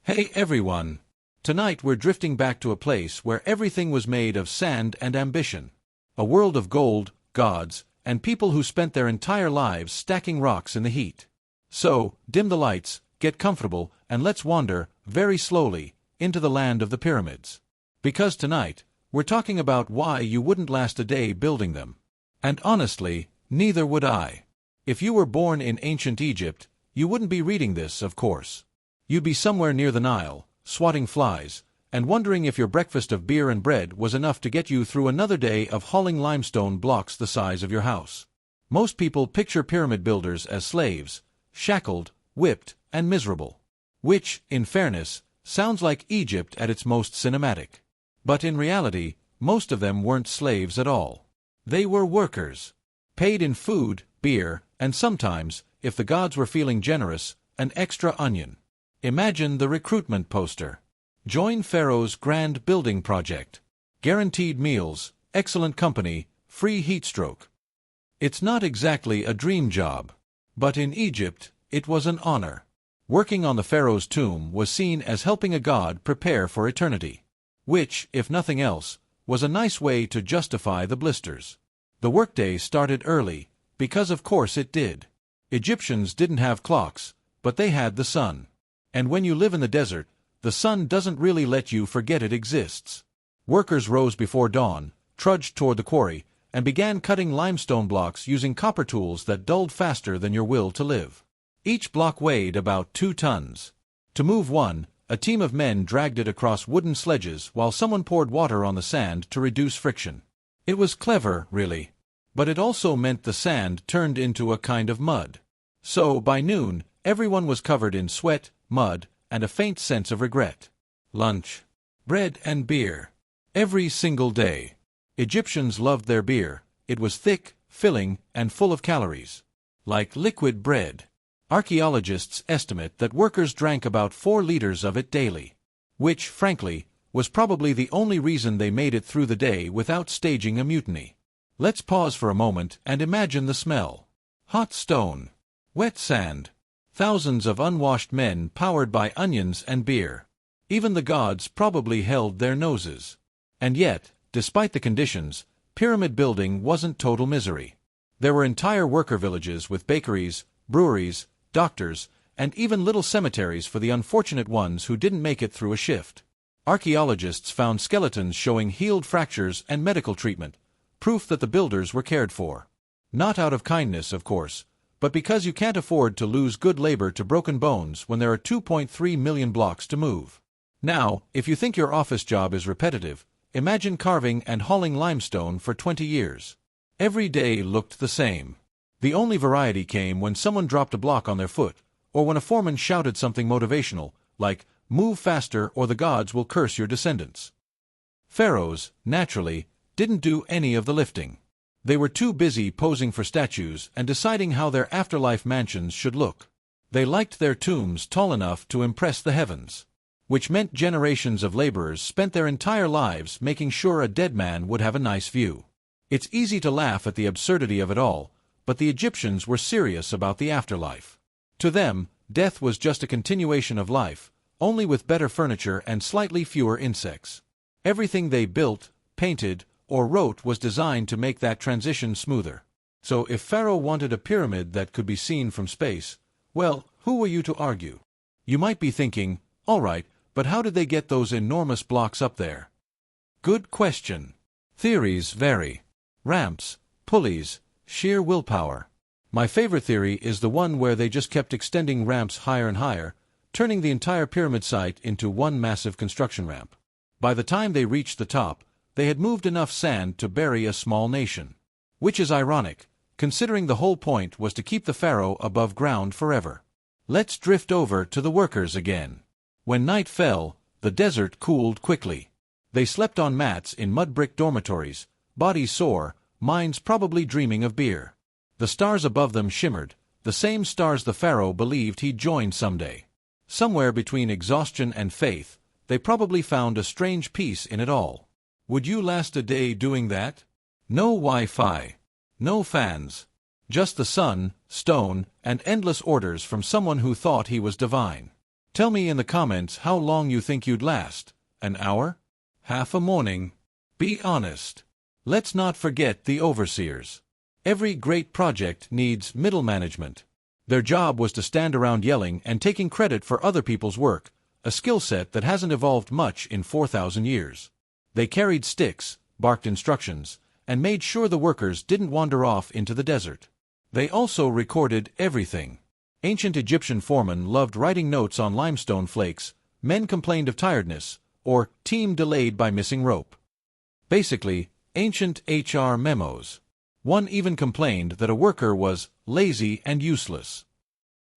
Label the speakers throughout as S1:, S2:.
S1: Hey everyone! Tonight we're drifting back to a place where everything was made of sand and ambition. A world of gold, gods, and people who spent their entire lives stacking rocks in the heat. So, dim the lights, get comfortable, and let's wander, very slowly, into the land of the pyramids. Because tonight, we're talking about why you wouldn't last a day building them. And honestly, neither would I. If you were born in ancient Egypt, you wouldn't be reading this, of course. You'd be somewhere near the Nile, swatting flies, and wondering if your breakfast of beer and bread was enough to get you through another day of hauling limestone blocks the size of your house. Most people picture pyramid builders as slaves, shackled, whipped, and miserable. Which, in fairness, sounds like Egypt at its most cinematic. But in reality, most of them weren't slaves at all. They were workers. Paid in food, beer, and sometimes, if the gods were feeling generous, an extra onion. Imagine the recruitment poster. Join Pharaoh's grand building project. Guaranteed meals, excellent company, free heat stroke. It's not exactly a dream job. But in Egypt, it was an honor. Working on the pharaoh's tomb was seen as helping a god prepare for eternity. Which, if nothing else, was a nice way to justify the blisters. The workday started early, because of course it did. Egyptians didn't have clocks, but they had the sun. And when you live in the desert, the sun doesn't really let you forget it exists. Workers rose before dawn, trudged toward the quarry, and began cutting limestone blocks using copper tools that dulled faster than your will to live. Each block weighed about 2 tons. To move one, a team of men dragged it across wooden sledges while someone poured water on the sand to reduce friction. It was clever, really. But it also meant the sand turned into a kind of mud. So, by noon, everyone was covered in sweat, mud, and a faint sense of regret. Lunch. Bread and beer. Every single day. Egyptians loved their beer. It was thick, filling, and full of calories. Like liquid bread. Archaeologists estimate that workers drank about 4 liters of it daily. Which, frankly, was probably the only reason they made it through the day without staging a mutiny. Let's pause for a moment and imagine the smell. Hot stone. Wet sand. Thousands of unwashed men powered by onions and beer. Even the gods probably held their noses. And yet, despite the conditions, pyramid building wasn't total misery. There were entire worker villages with bakeries, breweries, doctors, and even little cemeteries for the unfortunate ones who didn't make it through a shift. Archaeologists found skeletons showing healed fractures and medical treatment, proof that the builders were cared for. Not out of kindness, of course, but because you can't afford to lose good labor to broken bones when there are 2.3 million blocks to move. Now, if you think your office job is repetitive, imagine carving and hauling limestone for 20 years. Every day looked the same. The only variety came when someone dropped a block on their foot, or when a foreman shouted something motivational, like, "Move faster or the gods will curse your descendants." Pharaohs, naturally, didn't do any of the lifting. They were too busy posing for statues and deciding how their afterlife mansions should look. They liked their tombs tall enough to impress the heavens. Which meant generations of laborers spent their entire lives making sure a dead man would have a nice view. It's easy to laugh at the absurdity of it all, but the Egyptians were serious about the afterlife. To them, death was just a continuation of life, only with better furniture and slightly fewer insects. Everything they built, painted, or wrote was designed to make that transition smoother. So if Pharaoh wanted a pyramid that could be seen from space, well, who were you to argue? You might be thinking, all right, but how did they get those enormous blocks up there? Good question. Theories vary. Ramps, pulleys, sheer willpower. My favorite theory is the one where they just kept extending ramps higher and higher, turning the entire pyramid site into one massive construction ramp. By the time they reached the top, they had moved enough sand to bury a small nation. Which is ironic, considering the whole point was to keep the pharaoh above ground forever. Let's drift over to the workers again. When night fell, the desert cooled quickly. They slept on mats in mud-brick dormitories, bodies sore, minds probably dreaming of beer. The stars above them shimmered, the same stars the pharaoh believed he'd join someday. Somewhere between exhaustion and faith, they probably found a strange peace in it all. Would you last a day doing that? No Wi-Fi. No fans. Just the sun, stone, and endless orders from someone who thought he was divine. Tell me in the comments how long you think you'd last. An hour? Half a morning? Be honest. Let's not forget the overseers. Every great project needs middle management. Their job was to stand around yelling and taking credit for other people's work, a skill set that hasn't evolved much in 4,000 years. They carried sticks, barked instructions, and made sure the workers didn't wander off into the desert. They also recorded everything. Ancient Egyptian foremen loved writing notes on limestone flakes, men complained of tiredness, or team delayed by missing rope. Basically, ancient HR memos. One even complained that a worker was lazy and useless.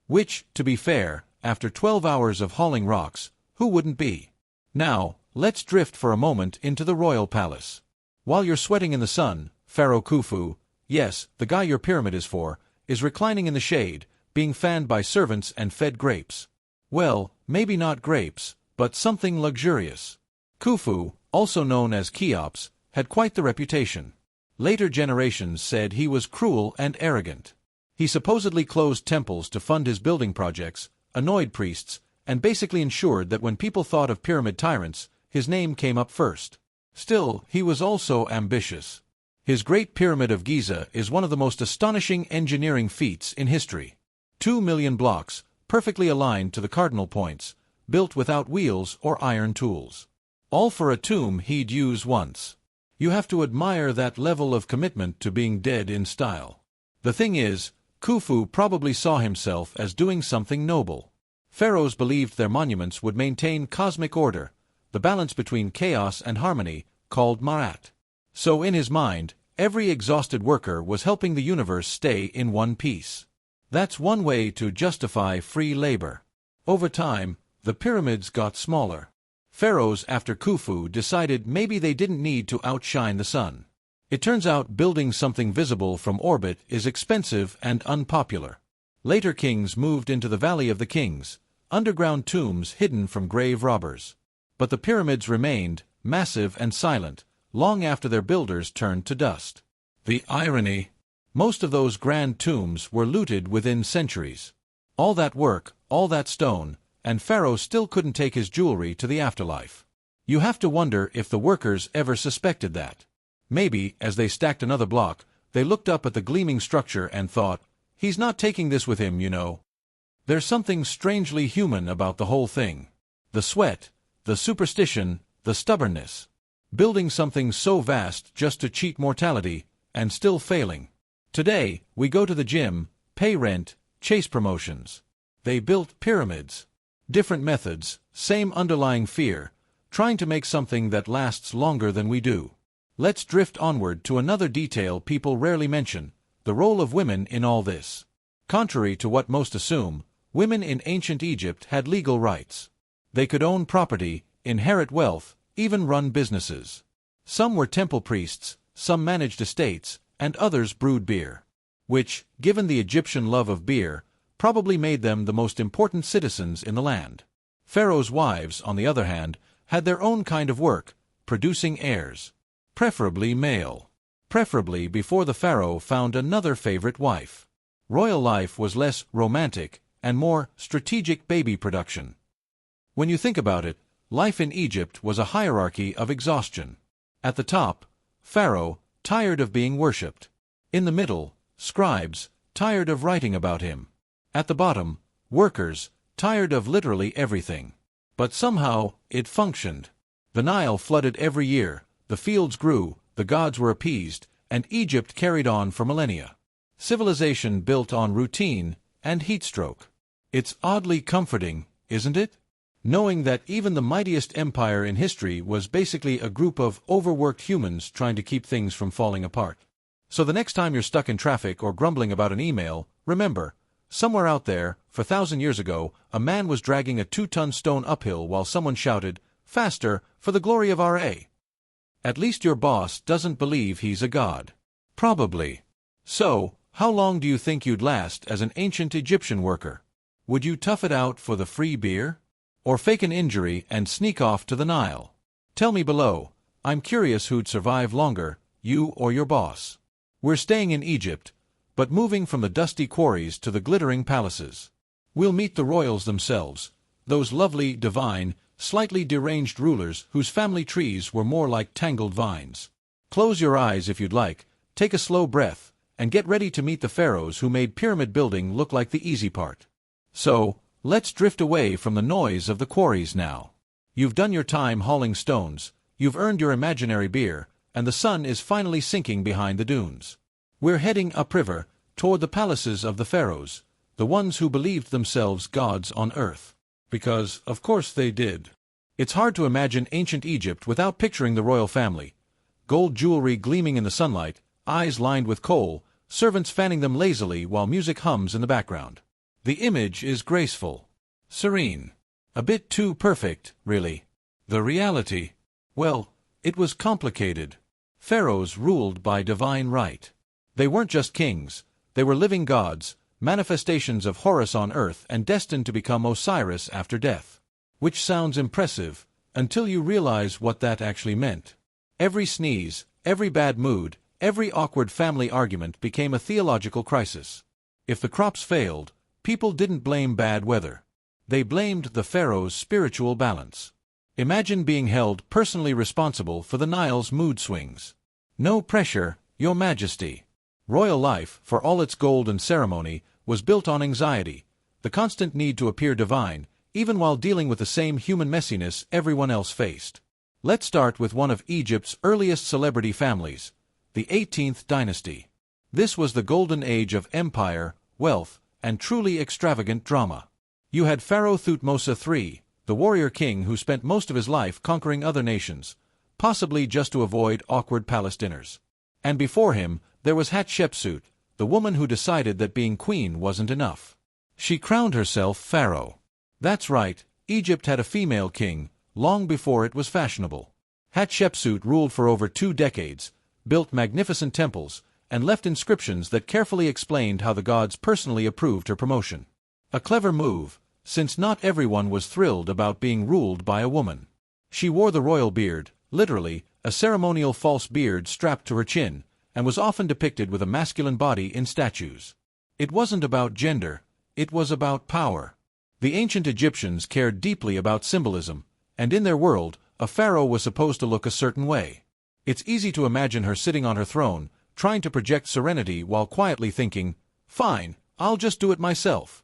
S1: Which, to be fair, after 12 hours of hauling rocks, who wouldn't be? Now, let's drift for a moment into the royal palace. While you're sweating in the sun, Pharaoh Khufu, yes, the guy your pyramid is for, is reclining in the shade, being fanned by servants and fed grapes. Well, maybe not grapes, but something luxurious. Khufu, also known as Cheops, had quite the reputation. Later generations said he was cruel and arrogant. He supposedly closed temples to fund his building projects, annoyed priests, and basically ensured that when people thought of pyramid tyrants, his name came up first. Still, he was also ambitious. His Great Pyramid of Giza is one of the most astonishing engineering feats in history. 2 million blocks, perfectly aligned to the cardinal points, built without wheels or iron tools. All for a tomb he'd use once. You have to admire that level of commitment to being dead in style. The thing is, Khufu probably saw himself as doing something noble. Pharaohs believed their monuments would maintain cosmic order, the balance between chaos and harmony, called Ma'at. So in his mind, every exhausted worker was helping the universe stay in one piece. That's one way to justify free labor. Over time, the pyramids got smaller. Pharaohs after Khufu decided maybe they didn't need to outshine the sun. It turns out building something visible from orbit is expensive and unpopular. Later kings moved into the Valley of the Kings, underground tombs hidden from grave robbers. But the pyramids remained, massive and silent, long after their builders turned to dust. The irony. Most of those grand tombs were looted within centuries. All that work, all that stone, and Pharaoh still couldn't take his jewelry to the afterlife. You have to wonder if the workers ever suspected that. Maybe, as they stacked another block, they looked up at the gleaming structure and thought, he's not taking this with him, you know. There's something strangely human about the whole thing. The sweat, the superstition, the stubbornness. Building something so vast just to cheat mortality, and still failing. Today, we go to the gym, pay rent, chase promotions. They built pyramids. Different methods, same underlying fear, trying to make something that lasts longer than we do. Let's drift onward to another detail people rarely mention, the role of women in all this. Contrary to what most assume, women in ancient Egypt had legal rights. They could own property, inherit wealth, even run businesses. Some were temple priests, some managed estates, and others brewed beer. Which, given the Egyptian love of beer, probably made them the most important citizens in the land. Pharaoh's wives, on the other hand, had their own kind of work, producing heirs. Preferably male. Preferably before the pharaoh found another favorite wife. Royal life was less romantic and more strategic baby production. When you think about it, life in Egypt was a hierarchy of exhaustion. At the top, Pharaoh, tired of being worshipped. In the middle, scribes, tired of writing about him. At the bottom, workers, tired of literally everything. But somehow, it functioned. The Nile flooded every year, the fields grew, the gods were appeased, and Egypt carried on for millennia. Civilization built on routine and heatstroke. It's oddly comforting, isn't it? Knowing that even the mightiest empire in history was basically a group of overworked humans trying to keep things from falling apart. So the next time you're stuck in traffic or grumbling about an email, remember, somewhere out there, 4,000 years ago, a man was dragging a 2-ton stone uphill while someone shouted, "Faster, for the glory of RA." At least your boss doesn't believe he's a god. Probably. So, how long do you think you'd last as an ancient Egyptian worker? Would you tough it out for the free beer? Or fake an injury and sneak off to the Nile? Tell me below. I'm curious who'd survive longer, you or your boss. We're staying in Egypt, but moving from the dusty quarries to the glittering palaces. We'll meet the royals themselves, Those lovely, divine, slightly deranged rulers whose family trees were more like tangled vines. Close your eyes if you'd like, take a slow breath, and get ready to meet the pharaohs who made pyramid building look like the easy part. So, let's drift away from the noise of the quarries now. You've done your time hauling stones, you've earned your imaginary beer, and the sun is finally sinking behind the dunes. We're heading upriver, toward the palaces of the pharaohs, the ones who believed themselves gods on earth. Because, of course they did. It's hard to imagine ancient Egypt without picturing the royal family. Gold jewelry gleaming in the sunlight, eyes lined with kohl, servants fanning them lazily while music hums in the background. The image is graceful, serene. A bit too perfect, really. The reality? Well, it was complicated. Pharaohs ruled by divine right. They weren't just kings, they were living gods, manifestations of Horus on earth and destined to become Osiris after death. Which sounds impressive, until you realize what that actually meant. Every sneeze, every bad mood, every awkward family argument became a theological crisis. If the crops failed, people didn't blame bad weather. They blamed the pharaoh's spiritual balance. Imagine being held personally responsible for the Nile's mood swings. No pressure, Your Majesty. Royal life, for all its gold and ceremony, was built on anxiety, the constant need to appear divine, even while dealing with the same human messiness everyone else faced. Let's start with one of Egypt's earliest celebrity families, the 18th dynasty. This was the golden age of empire, wealth, and truly extravagant drama. You had Pharaoh Thutmose III, the warrior king who spent most of his life conquering other nations, possibly just to avoid awkward palace dinners. And before him, there was Hatshepsut, the woman who decided that being queen wasn't enough. She crowned herself pharaoh. That's right, Egypt had a female king, long before it was fashionable. Hatshepsut ruled for over 2 decades, built magnificent temples, and left inscriptions that carefully explained how the gods personally approved her promotion. A clever move, since not everyone was thrilled about being ruled by a woman. She wore the royal beard, literally, a ceremonial false beard strapped to her chin, and was often depicted with a masculine body in statues. It wasn't about gender, it was about power. The ancient Egyptians cared deeply about symbolism, and in their world, a pharaoh was supposed to look a certain way. It's easy to imagine her sitting on her throne, trying to project serenity while quietly thinking, "Fine, I'll just do it myself."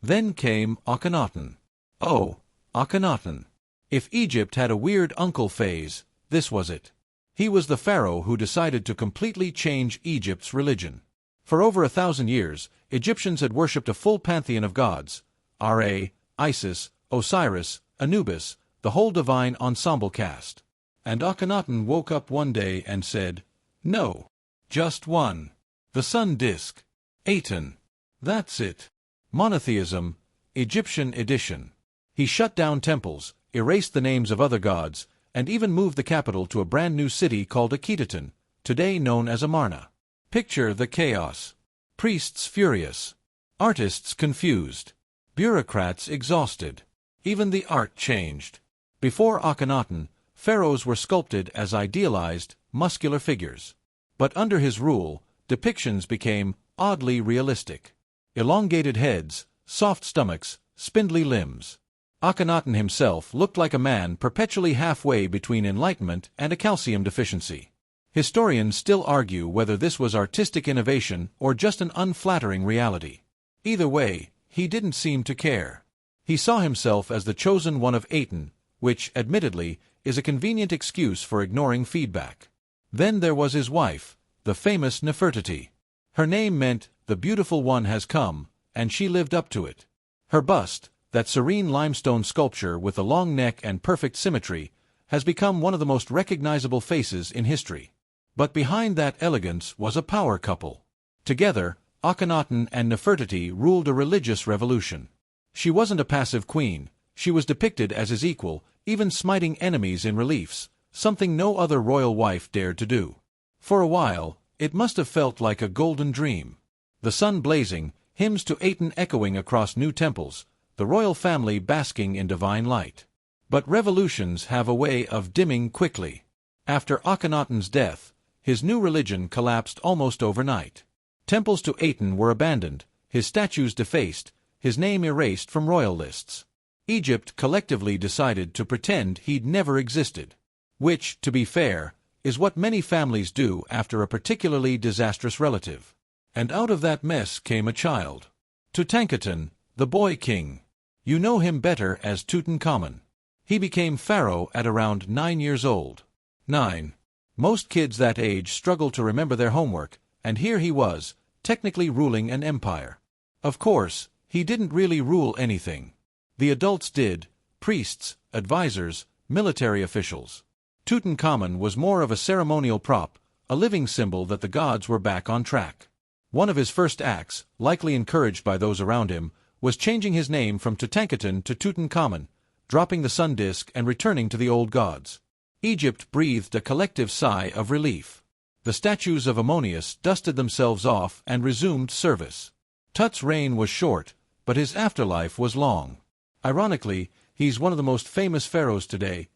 S1: Then came Akhenaten. Oh, Akhenaten. If Egypt had a weird uncle phase, this was it. He was the pharaoh who decided to completely change Egypt's religion. For over 1,000 years, Egyptians had worshipped a full pantheon of gods, Ra, Isis, Osiris, Anubis, the whole divine ensemble cast. And Akhenaten woke up one day and said, "No. Just one. The sun disk. Aten. That's it. Monotheism, Egyptian edition." He shut down temples, erased the names of other gods, and even moved the capital to a brand new city called Akhetaten, today known as Amarna. Picture the chaos. Priests furious. Artists confused. Bureaucrats exhausted. Even the art changed. Before Akhenaten, pharaohs were sculpted as idealized, muscular figures. But under his rule, depictions became oddly realistic. Elongated heads, soft stomachs, spindly limbs. Akhenaten himself looked like a man perpetually halfway between enlightenment and a calcium deficiency. Historians still argue whether this was artistic innovation or just an unflattering reality. Either way, he didn't seem to care. He saw himself as the chosen one of Aten, which, admittedly, is a convenient excuse for ignoring feedback. Then there was his wife, the famous Nefertiti. Her name meant, "the beautiful one has come," and she lived up to it. Her bust, that serene limestone sculpture with the long neck and perfect symmetry, has become one of the most recognizable faces in history. But behind that elegance was a power couple. Together, Akhenaten and Nefertiti ruled a religious revolution. She wasn't a passive queen, she was depicted as his equal, even smiting enemies in reliefs, something no other royal wife dared to do. For a while, it must have felt like a golden dream. The sun blazing, hymns to Aten echoing across new temples, the royal family basking in divine light. But revolutions have a way of dimming quickly. After Akhenaten's death, his new religion collapsed almost overnight. Temples to Aten were abandoned, his statues defaced, his name erased from royal lists. Egypt collectively decided to pretend he'd never existed. Which, to be fair, is what many families do after a particularly disastrous relative. And out of that mess came a child. Tutankhaten, the boy king. You know him better as Tutankhamun. He became pharaoh at around 9 years old. 9. Most kids that age struggle to remember their homework, and here he was, technically ruling an empire. Of course, he didn't really rule anything. The adults did: priests, advisors, military officials. Tutankhamun was more of a ceremonial prop, a living symbol that the gods were back on track. One of his first acts, likely encouraged by those around him, was changing his name from Tutankhaten to Tutankhamun, dropping the sun disk and returning to the old gods. Egypt breathed a collective sigh of relief. The statues of Ammonius dusted themselves off and resumed service. Tut's reign was short, but his afterlife was long. Ironically, he's one of the most famous pharaohs today,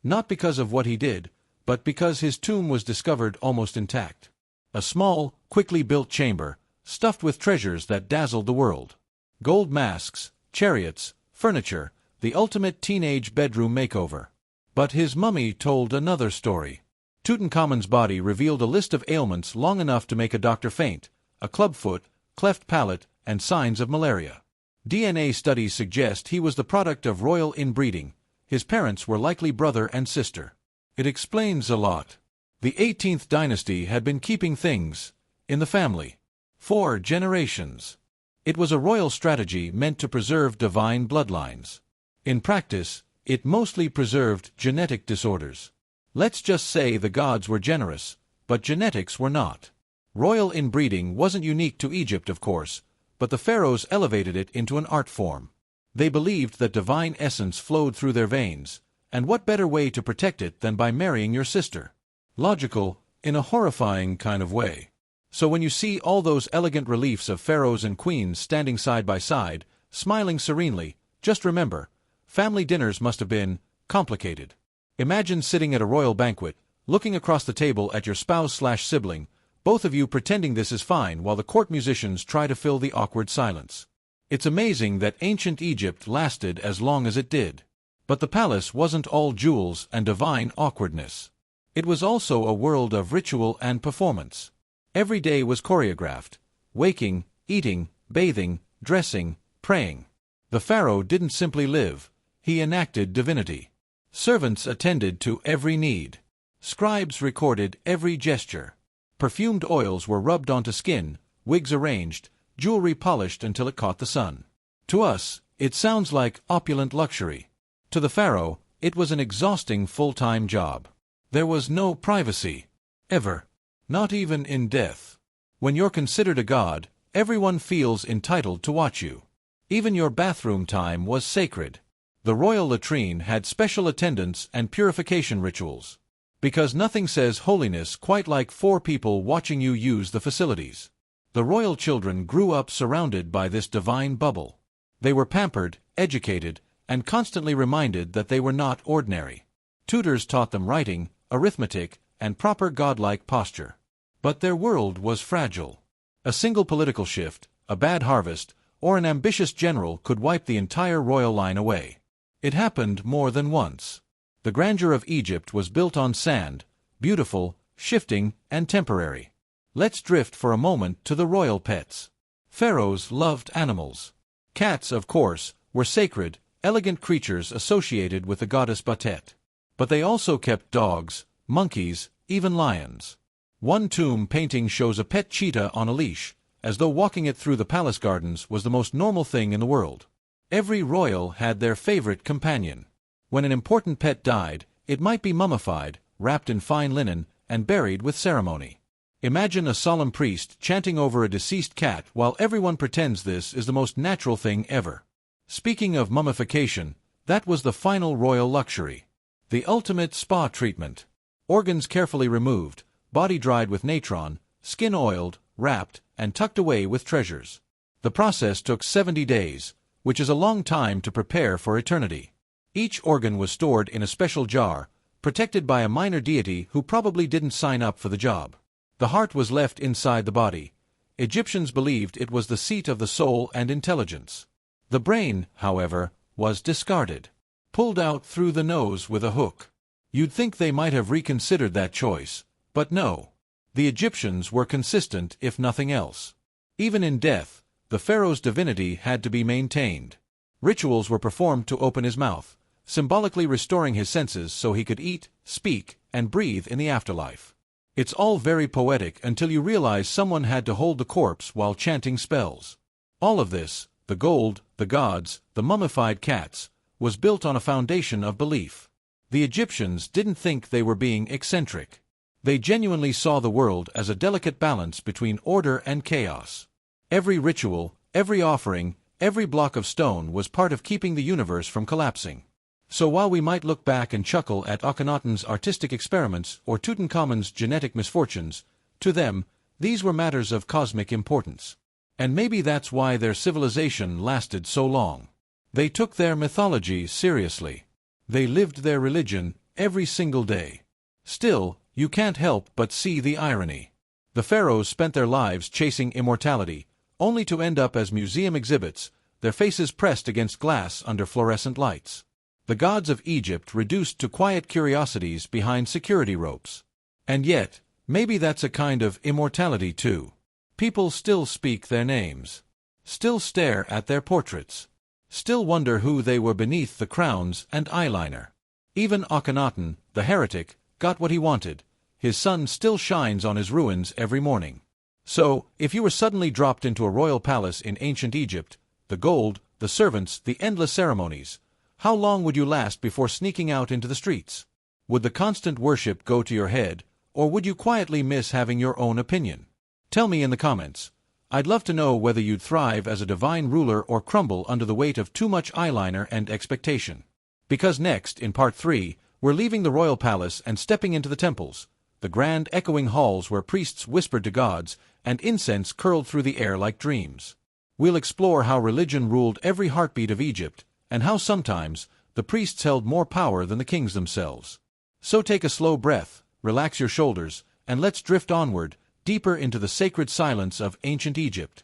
S1: not because of what he did, but because his tomb was discovered almost intact. A small, quickly built chamber, stuffed with treasures that dazzled the world. Gold masks, chariots, furniture, the ultimate teenage bedroom makeover. But his mummy told another story. Tutankhamun's body revealed a list of ailments long enough to make a doctor faint: a clubfoot, cleft palate, and signs of malaria. DNA studies suggest he was the product of royal inbreeding. His parents were likely brother and sister. It explains a lot. The 18th dynasty had been keeping things in the family 4 generations. It was a royal strategy meant to preserve divine bloodlines. In practice, it mostly preserved genetic disorders. Let's just say the gods were generous, but genetics were not. Royal inbreeding wasn't unique to Egypt, of course, but the pharaohs elevated it into an art form. They believed that divine essence flowed through their veins, and what better way to protect it than by marrying your sister? Logical, in a horrifying kind of way. So when you see all those elegant reliefs of pharaohs and queens standing side by side, smiling serenely, just remember, family dinners must have been complicated. Imagine sitting at a royal banquet, looking across the table at your spouse/sibling, both of you pretending this is fine while the court musicians try to fill the awkward silence. It's amazing that ancient Egypt lasted as long as it did. But the palace wasn't all jewels and divine awkwardness. It was also a world of ritual and performance. Every day was choreographed: waking, eating, bathing, dressing, praying. The pharaoh didn't simply live, he enacted divinity. Servants attended to every need. Scribes recorded every gesture. Perfumed oils were rubbed onto skin, wigs arranged, jewelry polished until it caught the sun. To us, it sounds like opulent luxury. To the pharaoh, it was an exhausting full-time job. There was no privacy. Ever. Not even in death. When you're considered a god, everyone feels entitled to watch you. Even your bathroom time was sacred. The royal latrine had special attendance and purification rituals. Because nothing says holiness quite like 4 people watching you use the facilities. The royal children grew up surrounded by this divine bubble. They were pampered, educated, and constantly reminded that they were not ordinary. Tutors taught them writing, arithmetic, and proper godlike posture. But their world was fragile. A single political shift, a bad harvest, or an ambitious general could wipe the entire royal line away. It happened more than once. The grandeur of Egypt was built on sand, beautiful, shifting, and temporary. Let's drift for a moment to the royal pets. Pharaohs loved animals. Cats, of course, were sacred, elegant creatures associated with the goddess Batet. But they also kept dogs, monkeys, even lions. One tomb painting shows a pet cheetah on a leash, as though walking it through the palace gardens was the most normal thing in the world. Every royal had their favorite companion. When an important pet died, it might be mummified, wrapped in fine linen, and buried with ceremony. Imagine a solemn priest chanting over a deceased cat while everyone pretends this is the most natural thing ever. Speaking of mummification, that was the final royal luxury. The ultimate spa treatment. Organs carefully removed, body dried with natron, skin oiled, wrapped, and tucked away with treasures. The process took 70 days, which is a long time to prepare for eternity. Each organ was stored in a special jar, protected by a minor deity who probably didn't sign up for the job. The heart was left inside the body. Egyptians believed it was the seat of the soul and intelligence. The brain, however, was discarded. Pulled out through the nose with a hook. You'd think they might have reconsidered that choice, but no. The Egyptians were consistent if nothing else. Even in death, the pharaoh's divinity had to be maintained. Rituals were performed to open his mouth, symbolically restoring his senses so he could eat, speak, and breathe in the afterlife. It's all very poetic until you realize someone had to hold the corpse while chanting spells. All of this, the gold, the gods, the mummified cats, was built on a foundation of belief. The Egyptians didn't think they were being eccentric. They genuinely saw the world as a delicate balance between order and chaos. Every ritual, every offering, every block of stone was part of keeping the universe from collapsing. So while we might look back and chuckle at Akhenaten's artistic experiments or Tutankhamun's genetic misfortunes, to them, these were matters of cosmic importance. And maybe that's why their civilization lasted so long. They took their mythology seriously. They lived their religion every single day. Still, you can't help but see the irony. The pharaohs spent their lives chasing immortality, only to end up as museum exhibits, their faces pressed against glass under fluorescent lights. The gods of Egypt reduced to quiet curiosities behind security ropes. And yet, maybe that's a kind of immortality too. People still speak their names. Still stare at their portraits. Still wonder who they were beneath the crowns and eyeliner. Even Akhenaten, the heretic, got what he wanted. His sun still shines on his ruins every morning. So, if you were suddenly dropped into a royal palace in ancient Egypt, the gold, the servants, the endless ceremonies, how long would you last before sneaking out into the streets? Would the constant worship go to your head, or would you quietly miss having your own opinion? Tell me in the comments. I'd love to know whether you'd thrive as a divine ruler or crumble under the weight of too much eyeliner and expectation. Because next, in part 3, we're leaving the royal palace and stepping into the temples, the grand echoing halls where priests whispered to gods and incense curled through the air like dreams. We'll explore how religion ruled every heartbeat of Egypt, and how sometimes the priests held more power than the kings themselves. So take a slow breath, relax your shoulders, and let's drift onward, deeper into the sacred silence of ancient Egypt.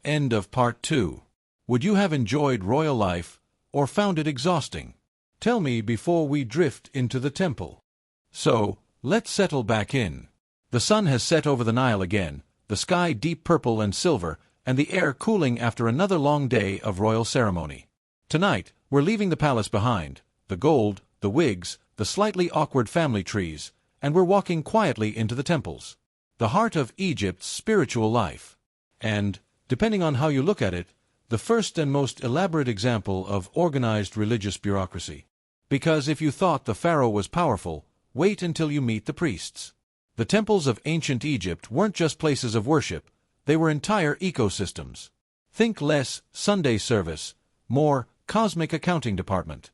S1: End of part 2. Would you have enjoyed royal life, or found it exhausting? Tell me before we drift into the temple. So, let's settle back in. The sun has set over the Nile again, the sky deep purple and silver, and the air cooling after another long day of royal ceremony. Tonight, we're leaving the palace behind, the gold, the wigs, the slightly awkward family trees, and we're walking quietly into the temples, the heart of Egypt's spiritual life. And, depending on how you look at it, the first and most elaborate example of organized religious bureaucracy. Because if you thought the pharaoh was powerful, wait until you meet the priests. The temples of ancient Egypt weren't just places of worship, they were entire ecosystems. Think less Sunday service, more cosmic accounting department.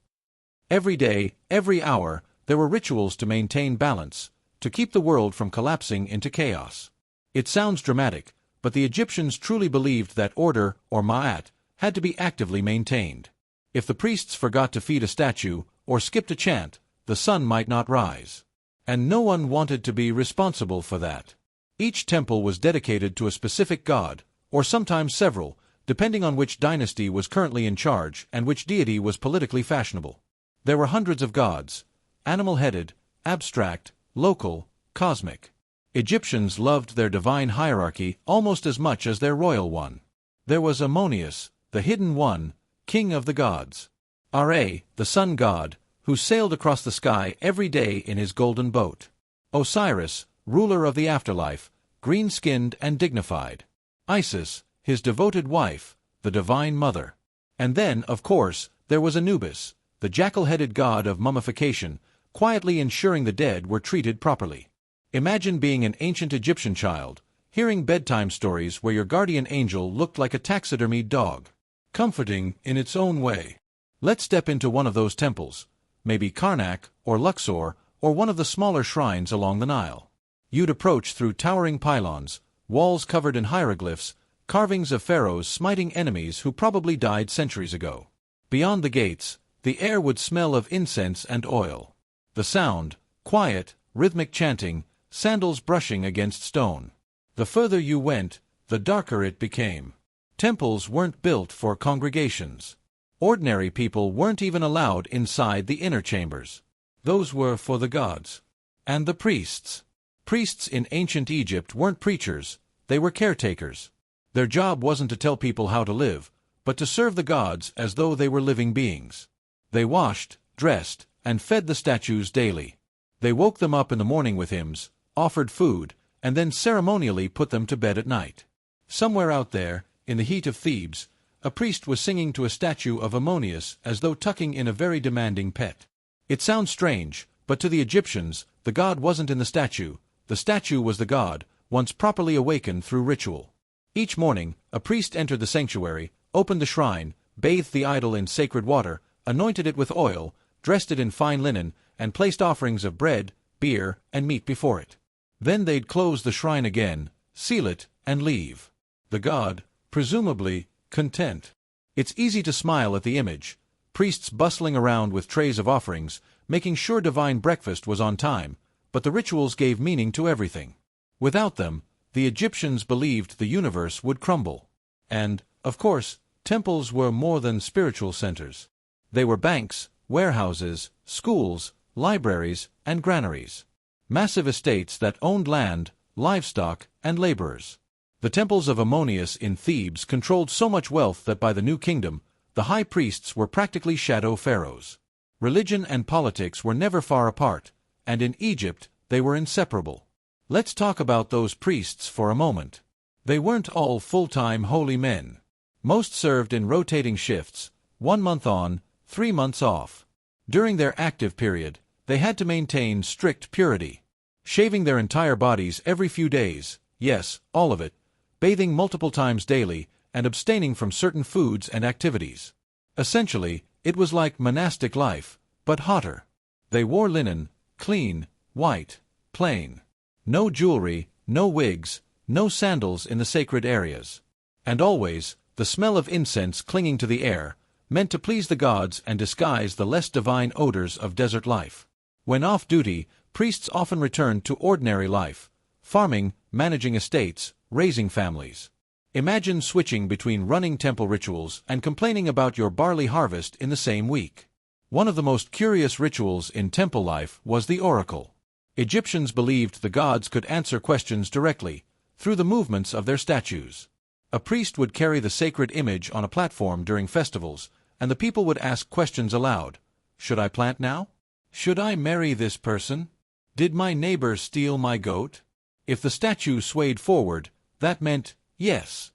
S1: Every day, every hour, there were rituals to maintain balance, to keep the world from collapsing into chaos. It sounds dramatic, but the Egyptians truly believed that order, or ma'at, had to be actively maintained. If the priests forgot to feed a statue, or skipped a chant, the sun might not rise. And no one wanted to be responsible for that. Each temple was dedicated to a specific god, or sometimes several, depending on which dynasty was currently in charge and which deity was politically fashionable. There were hundreds of gods, animal-headed, abstract, local, cosmic. Egyptians loved their divine hierarchy almost as much as their royal one. There was Ammonius, the hidden one, king of the gods. Ra, the sun god, who sailed across the sky every day in his golden boat. Osiris, ruler of the afterlife, green-skinned and dignified. Isis, his devoted wife, the divine mother. And then, of course, there was Anubis, the jackal-headed god of mummification, quietly ensuring the dead were treated properly. Imagine being an ancient Egyptian child, hearing bedtime stories where your guardian angel looked like a taxidermied dog. Comforting in its own way. Let's step into one of those temples, maybe Karnak or Luxor or one of the smaller shrines along the Nile. You'd approach through towering pylons, walls covered in hieroglyphs, carvings of pharaohs smiting enemies who probably died centuries ago. Beyond the gates, the air would smell of incense and oil. The sound, quiet, rhythmic chanting, sandals brushing against stone. The further you went, the darker it became. Temples weren't built for congregations. Ordinary people weren't even allowed inside the inner chambers. Those were for the gods. And the priests. Priests in ancient Egypt weren't preachers, they were caretakers. Their job wasn't to tell people how to live, but to serve the gods as though they were living beings. They washed, dressed, and fed the statues daily. They woke them up in the morning with hymns, offered food, and then ceremonially put them to bed at night. Somewhere out there, in the heat of Thebes, a priest was singing to a statue of Ammonius as though tucking in a very demanding pet. It sounds strange, but to the Egyptians, the god wasn't in the statue was the god, once properly awakened through ritual. Each morning, a priest entered the sanctuary, opened the shrine, bathed the idol in sacred water, anointed it with oil, dressed it in fine linen, and placed offerings of bread, beer, and meat before it. Then they'd close the shrine again, seal it, and leave. The god, presumably, content. It's easy to smile at the image, priests bustling around with trays of offerings, making sure divine breakfast was on time, but the rituals gave meaning to everything. Without them, the Egyptians believed the universe would crumble. And, of course, temples were more than spiritual centers. They were banks, warehouses, schools, libraries, and granaries. Massive estates that owned land, livestock, and laborers. The temples of Ammonius in Thebes controlled so much wealth that by the New Kingdom, the high priests were practically shadow pharaohs. Religion and politics were never far apart, and in Egypt, they were inseparable. Let's talk about those priests for a moment. They weren't all full-time holy men. Most served in rotating shifts, 1 month on, 3 months off. During their active period, they had to maintain strict purity, shaving their entire bodies every few days, yes, all of it, bathing multiple times daily, and abstaining from certain foods and activities. Essentially, it was like monastic life, but hotter. They wore linen, clean, white, plain. No jewelry, no wigs, no sandals in the sacred areas. And always, the smell of incense clinging to the air, meant to please the gods and disguise the less divine odors of desert life. When off duty, priests often returned to ordinary life, farming, managing estates, raising families. Imagine switching between running temple rituals and complaining about your barley harvest in the same week. One of the most curious rituals in temple life was the oracle. Egyptians believed the gods could answer questions directly, through the movements of their statues. A priest would carry the sacred image on a platform during festivals, and the people would ask questions aloud. Should I plant now? Should I marry this person? Did my neighbor steal my goat? If the statue swayed forward, that meant yes.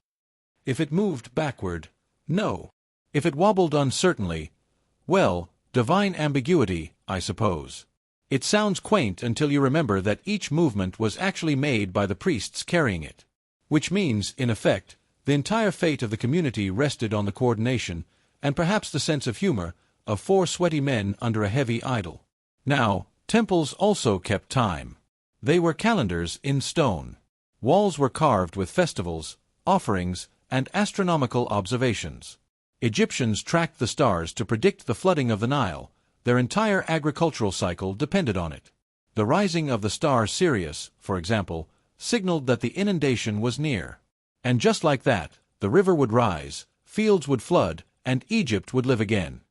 S1: If it moved backward, no. If it wobbled uncertainly, well, divine ambiguity, I suppose. It sounds quaint until you remember that each movement was actually made by the priests carrying it. Which means, in effect, the entire fate of the community rested on the coordination, and perhaps the sense of humor, of 4 sweaty men under a heavy idol. Now, temples also kept time. They were calendars in stone. Walls were carved with festivals, offerings, and astronomical observations. Egyptians tracked the stars to predict the flooding of the Nile. Their entire agricultural cycle depended on it. The rising of the star Sirius, for example, signaled that the inundation was near. And just like that, the river would rise, fields would flood, and Egypt would live again.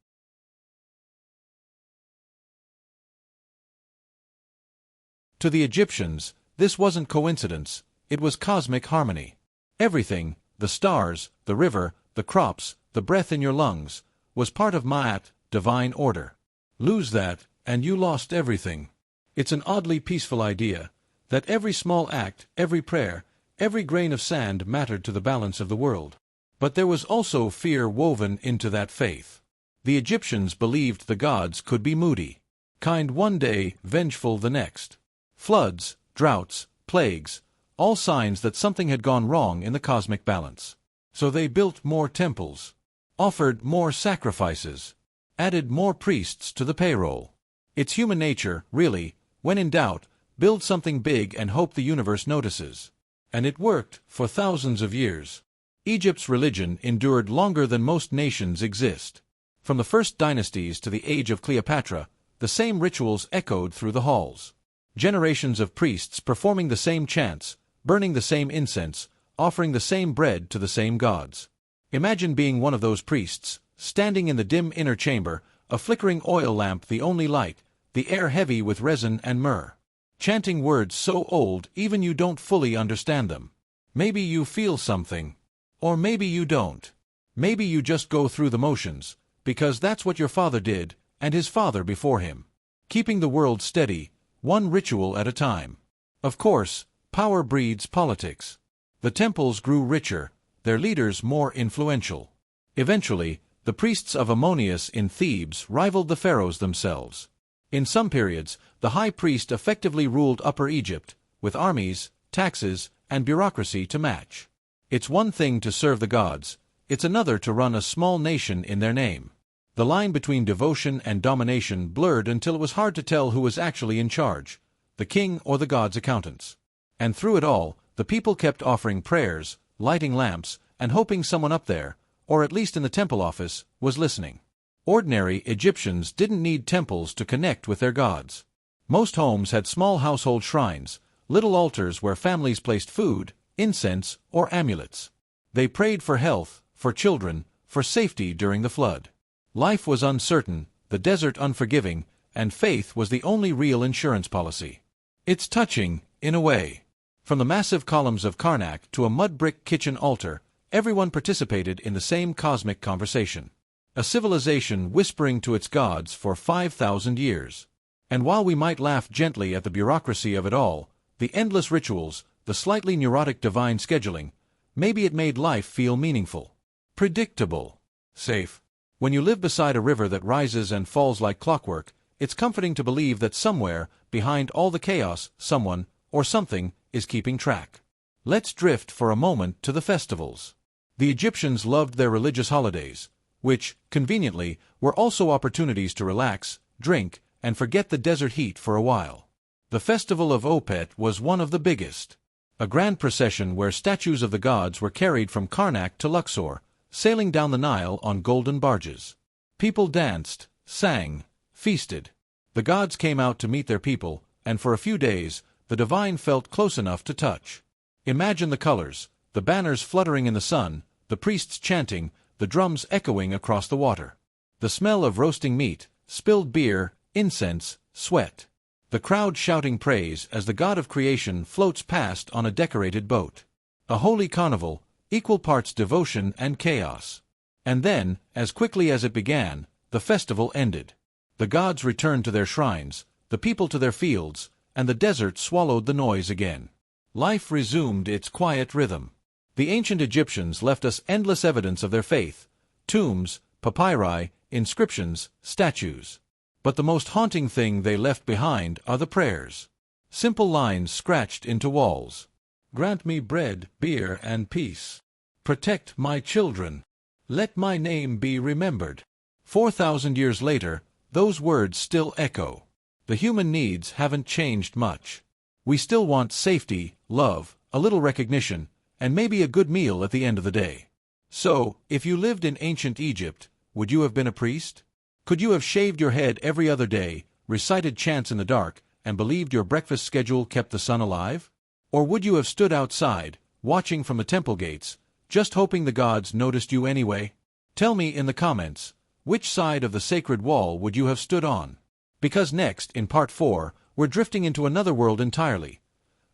S1: To the Egyptians, this wasn't coincidence, it was cosmic harmony. Everything, the stars, the river, the crops, the breath in your lungs, was part of Ma'at, divine order. Lose that, and you lost everything. It's an oddly peaceful idea, that every small act, every prayer, every grain of sand mattered to the balance of the world. But there was also fear woven into that faith. The Egyptians believed the gods could be moody. Kind one day, vengeful the next. Floods, droughts, plagues, all signs that something had gone wrong in the cosmic balance. So they built more temples, offered more sacrifices, added more priests to the payroll. It's human nature, really, when in doubt, build something big and hope the universe notices. And it worked for thousands of years. Egypt's religion endured longer than most nations exist. From the first dynasties to the age of Cleopatra, the same rituals echoed through the halls. Generations of priests performing the same chants, burning the same incense, offering the same bread to the same gods. Imagine being one of those priests, standing in the dim inner chamber, a flickering oil lamp the only light, the air heavy with resin and myrrh. Chanting words so old even you don't fully understand them. Maybe you feel something. Or maybe you don't. Maybe you just go through the motions, because that's what your father did, and his father before him. Keeping the world steady, one ritual at a time. Of course, power breeds politics. The temples grew richer, their leaders more influential. Eventually, the priests of Ammonius in Thebes rivaled the pharaohs themselves. In some periods, the high priest effectively ruled Upper Egypt, with armies, taxes, and bureaucracy to match. It's one thing to serve the gods, it's another to run a small nation in their name. The line between devotion and domination blurred until it was hard to tell who was actually in charge, the king or the gods' accountants. And through it all, the people kept offering prayers, lighting lamps, and hoping someone up there, or at least in the temple office, was listening. Ordinary Egyptians didn't need temples to connect with their gods. Most homes had small household shrines, little altars where families placed food, incense, or amulets. They prayed for health, for children, for safety during the flood. Life was uncertain, the desert unforgiving, and faith was the only real insurance policy. It's touching, in a way. From the massive columns of Karnak to a mud-brick kitchen altar, everyone participated in the same cosmic conversation. A civilization whispering to its gods for 5,000 years. And while we might laugh gently at the bureaucracy of it all, the endless rituals, the slightly neurotic divine scheduling, maybe it made life feel meaningful. Predictable. Safe. When you live beside a river that rises and falls like clockwork, it's comforting to believe that somewhere, behind all the chaos, someone, or something, is keeping track. Let's drift for a moment to the festivals. The Egyptians loved their religious holidays, which, conveniently, were also opportunities to relax, drink, and forget the desert heat for a while. The festival of Opet was one of the biggest. A grand procession where statues of the gods were carried from Karnak to Luxor, sailing down the Nile on golden barges. People danced, sang, feasted. The gods came out to meet their people, and for a few days, the divine felt close enough to touch. Imagine the colors, the banners fluttering in the sun, the priests chanting, the drums echoing across the water. The smell of roasting meat, spilled beer, incense, sweat. The crowd shouting praise as the god of creation floats past on a decorated boat. A holy carnival, equal parts devotion and chaos. And then, as quickly as it began, the festival ended. The gods returned to their shrines, the people to their fields, and the desert swallowed the noise again. Life resumed its quiet rhythm. The ancient Egyptians left us endless evidence of their faith: tombs, papyri, inscriptions, statues. But the most haunting thing they left behind are the prayers. Simple lines scratched into walls. Grant me bread, beer, and peace. Protect my children. Let my name be remembered. 4,000 years later, those words still echo. The human needs haven't changed much. We still want safety, love, a little recognition, and maybe a good meal at the end of the day. So, if you lived in ancient Egypt, would you have been a priest? Could you have shaved your head every other day, recited chants in the dark, and believed your breakfast schedule kept the sun alive? Or would you have stood outside, watching from the temple gates, just hoping the gods noticed you anyway? Tell me in the comments, which side of the sacred wall would you have stood on? Because next, in Part 4, we're drifting into another world entirely.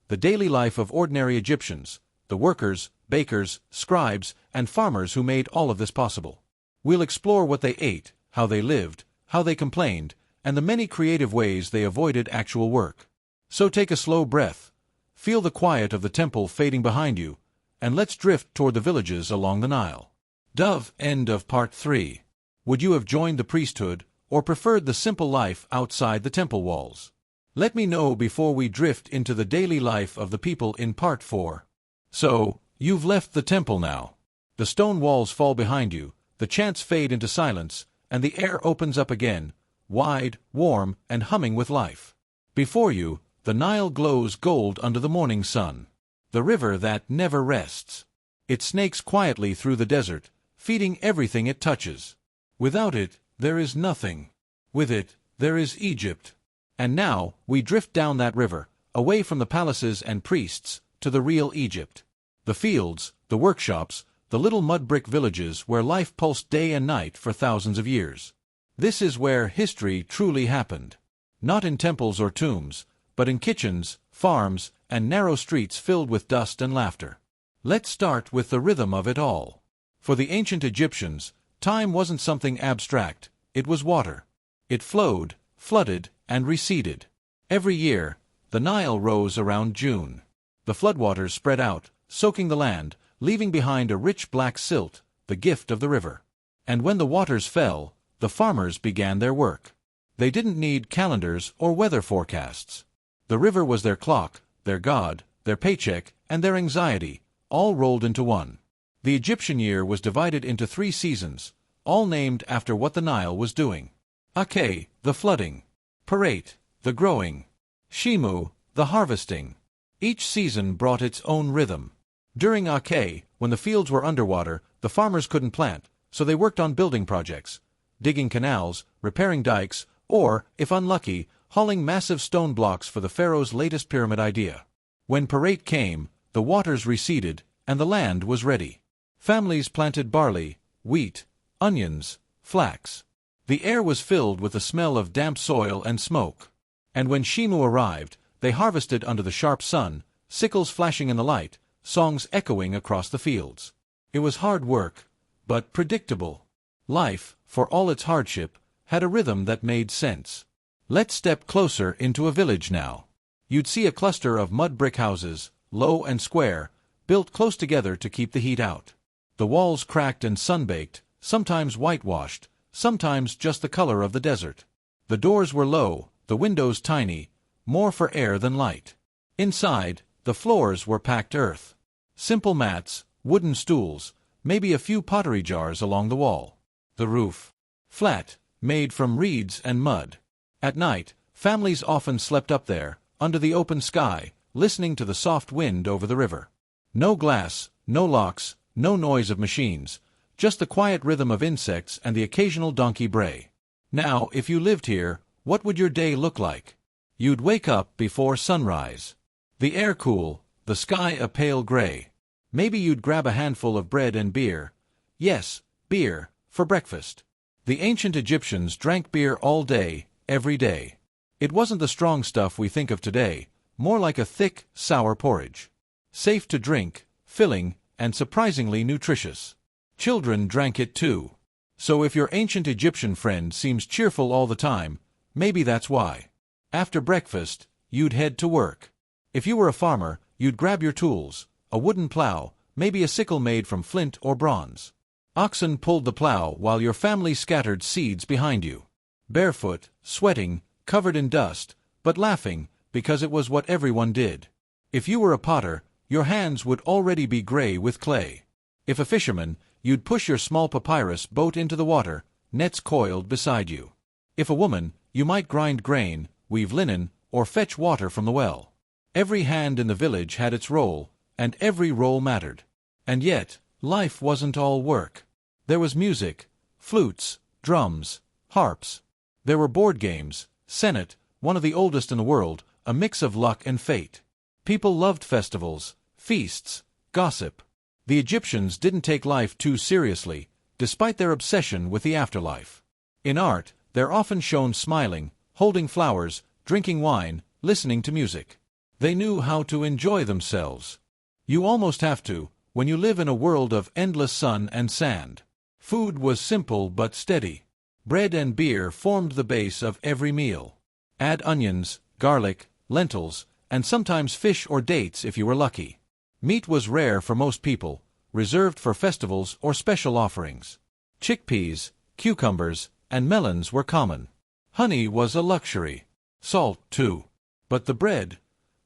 S1: The daily life of ordinary Egyptians, the workers, bakers, scribes, and farmers who made all of this possible. We'll explore what they ate, how they lived, how they complained, and the many creative ways they avoided actual work. So take a slow breath, feel the quiet of the temple fading behind you, and let's drift toward the villages along the Nile. End of Part 3. Would you have joined the priesthood, or preferred the simple life outside the temple walls? Let me know before we drift into the daily life of the people in Part 4. So, you've left the temple now. The stone walls fall behind you, the chants fade into silence, and the air opens up again, wide, warm, and humming with life. Before you, the Nile glows gold under the morning sun. The river that never rests. It snakes quietly through the desert, feeding everything it touches. Without it, there is nothing. With it, there is Egypt. And now, we drift down that river, away from the palaces and priests, to the real Egypt. The fields, the workshops, the little mud brick villages where life pulsed day and night for thousands of years. This is where history truly happened. Not in temples or tombs, but in kitchens, farms, and narrow streets filled with dust and laughter. Let's start with the rhythm of it all. For the ancient Egyptians, time wasn't something abstract, it was water. It flowed, flooded, and receded. Every year, the Nile rose around June. The floodwaters spread out, soaking the land, leaving behind a rich black silt, the gift of the river. And when the waters fell, the farmers began their work. They didn't need calendars or weather forecasts. The river was their clock, their god, their paycheck, and their anxiety, all rolled into one. The Egyptian year was divided into 3 seasons, all named after what the Nile was doing. Ake, the flooding. Parat, the growing. Shimu, the harvesting. Each season brought its own rhythm. During Ake, when the fields were underwater, the farmers couldn't plant, so they worked on building projects, digging canals, repairing dikes, or, if unlucky, hauling massive stone blocks for the pharaoh's latest pyramid idea. When Parat came, the waters receded, and the land was ready. Families planted barley, wheat, onions, flax. The air was filled with the smell of damp soil and smoke. And when Shimu arrived, they harvested under the sharp sun, sickles flashing in the light, songs echoing across the fields. It was hard work, but predictable. Life, for all its hardship, had a rhythm that made sense. Let's step closer into a village now. You'd see a cluster of mud brick houses, low and square, built close together to keep the heat out. The walls cracked and sun-baked, sometimes whitewashed, sometimes just the color of the desert. The doors were low, the windows tiny, more for air than light. Inside, the floors were packed earth. Simple mats, wooden stools, maybe a few pottery jars along the wall. The roof. Flat, made from reeds and mud. At night, families often slept up there, under the open sky, listening to the soft wind over the river. No glass, no locks, no noise of machines, just the quiet rhythm of insects and the occasional donkey bray. Now, if you lived here, what would your day look like? You'd wake up before sunrise. The air cool, the sky a pale gray. Maybe you'd grab a handful of bread and beer. Yes, beer, for breakfast. The ancient Egyptians drank beer all day, every day. It wasn't the strong stuff we think of today, more like a thick, sour porridge. Safe to drink, filling, and surprisingly nutritious. Children drank it too. So if your ancient Egyptian friend seems cheerful all the time, maybe that's why. After breakfast, you'd head to work. If you were a farmer, you'd grab your tools, a wooden plow, maybe a sickle made from flint or bronze. Oxen pulled the plow while your family scattered seeds behind you. Barefoot, sweating, covered in dust, but laughing, because it was what everyone did. If you were a potter, your hands would already be gray with clay. If a fisherman, you'd push your small papyrus boat into the water, nets coiled beside you. If a woman, you might grind grain, weave linen, or fetch water from the well. Every hand in the village had its role, and every role mattered. And yet, life wasn't all work. There was music, flutes, drums, harps. There were board games, Senate, one of the oldest in the world, a mix of luck and fate. People loved festivals, feasts, gossip. The Egyptians didn't take life too seriously, despite their obsession with the afterlife. In art, they're often shown smiling, holding flowers, drinking wine, listening to music. They knew how to enjoy themselves. You almost have to, when you live in a world of endless sun and sand. Food was simple but steady. Bread and beer formed the base of every meal. Add onions, garlic, lentils, and sometimes fish or dates if you were lucky. Meat was rare for most people, reserved for festivals or special offerings. Chickpeas, cucumbers, and melons were common. Honey was a luxury. Salt, too. But the bread,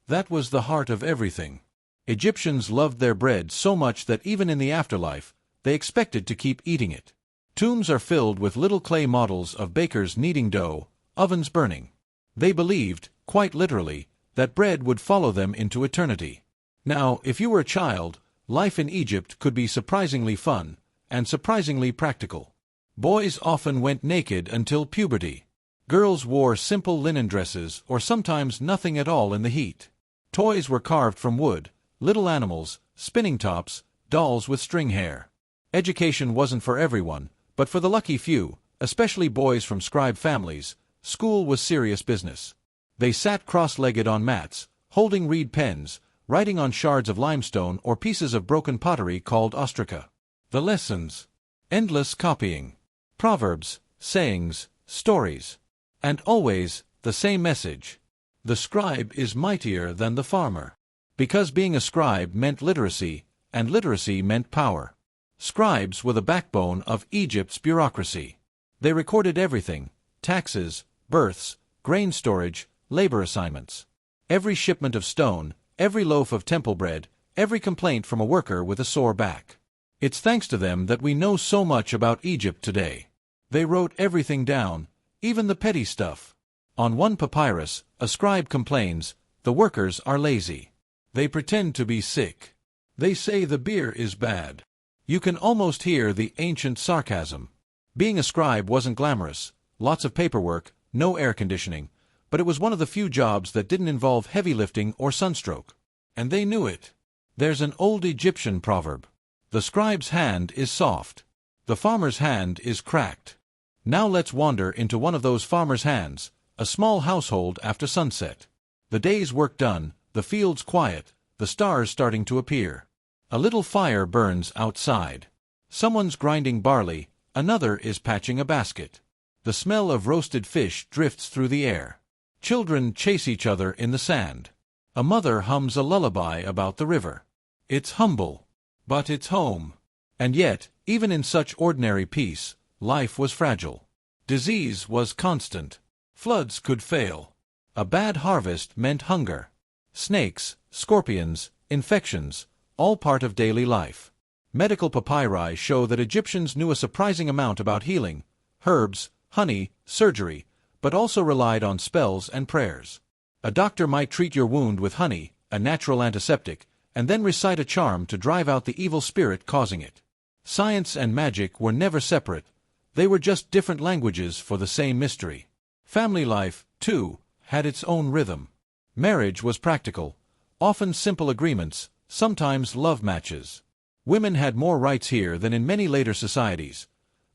S1: that was the heart of everything. Egyptians loved their bread so much that even in the afterlife, they expected to keep eating it. Tombs are filled with little clay models of bakers kneading dough, ovens burning. They believed, quite literally, that bread would follow them into eternity. Now, if you were a child, life in Egypt could be surprisingly fun, and surprisingly practical. Boys often went naked until puberty. Girls wore simple linen dresses or sometimes nothing at all in the heat. Toys were carved from wood, little animals, spinning tops, dolls with string hair. Education wasn't for everyone, but for the lucky few, especially boys from scribe families, school was serious business. They sat cross-legged on mats, holding reed pens, writing on shards of limestone or pieces of broken pottery called ostraca. The lessons. Endless copying. Proverbs, sayings, stories. And always, the same message. The scribe is mightier than the farmer. Because being a scribe meant literacy, and literacy meant power. Scribes were the backbone of Egypt's bureaucracy. They recorded everything: taxes, births, grain storage, labor assignments. Every shipment of stone, every loaf of temple bread, every complaint from a worker with a sore back. It's thanks to them that we know so much about Egypt today. They wrote everything down, even the petty stuff. On one papyrus, a scribe complains, "The workers are lazy. They pretend to be sick. They say the beer is bad." You can almost hear the ancient sarcasm. Being a scribe wasn't glamorous, lots of paperwork, no air conditioning, but it was one of the few jobs that didn't involve heavy lifting or sunstroke. And they knew it. There's an old Egyptian proverb: "The scribe's hand is soft. The farmer's hand is cracked." Now let's wander into one of those farmers' hands, a small household after sunset. The day's work done, the fields quiet, the stars starting to appear. A little fire burns outside. Someone's grinding barley, another is patching a basket. The smell of roasted fish drifts through the air. Children chase each other in the sand. A mother hums a lullaby about the river. It's humble, but it's home. And yet, even in such ordinary peace, life was fragile. Disease was constant. Floods could fail. A bad harvest meant hunger. Snakes, scorpions, infections, all part of daily life. Medical papyri show that Egyptians knew a surprising amount about healing: herbs, honey, surgery, but also relied on spells and prayers. A doctor might treat your wound with honey, a natural antiseptic, and then recite a charm to drive out the evil spirit causing it. Science and magic were never separate. They were just different languages for the same mystery. Family life, too, had its own rhythm. Marriage was practical, often simple agreements, sometimes love matches. Women had more rights here than in many later societies.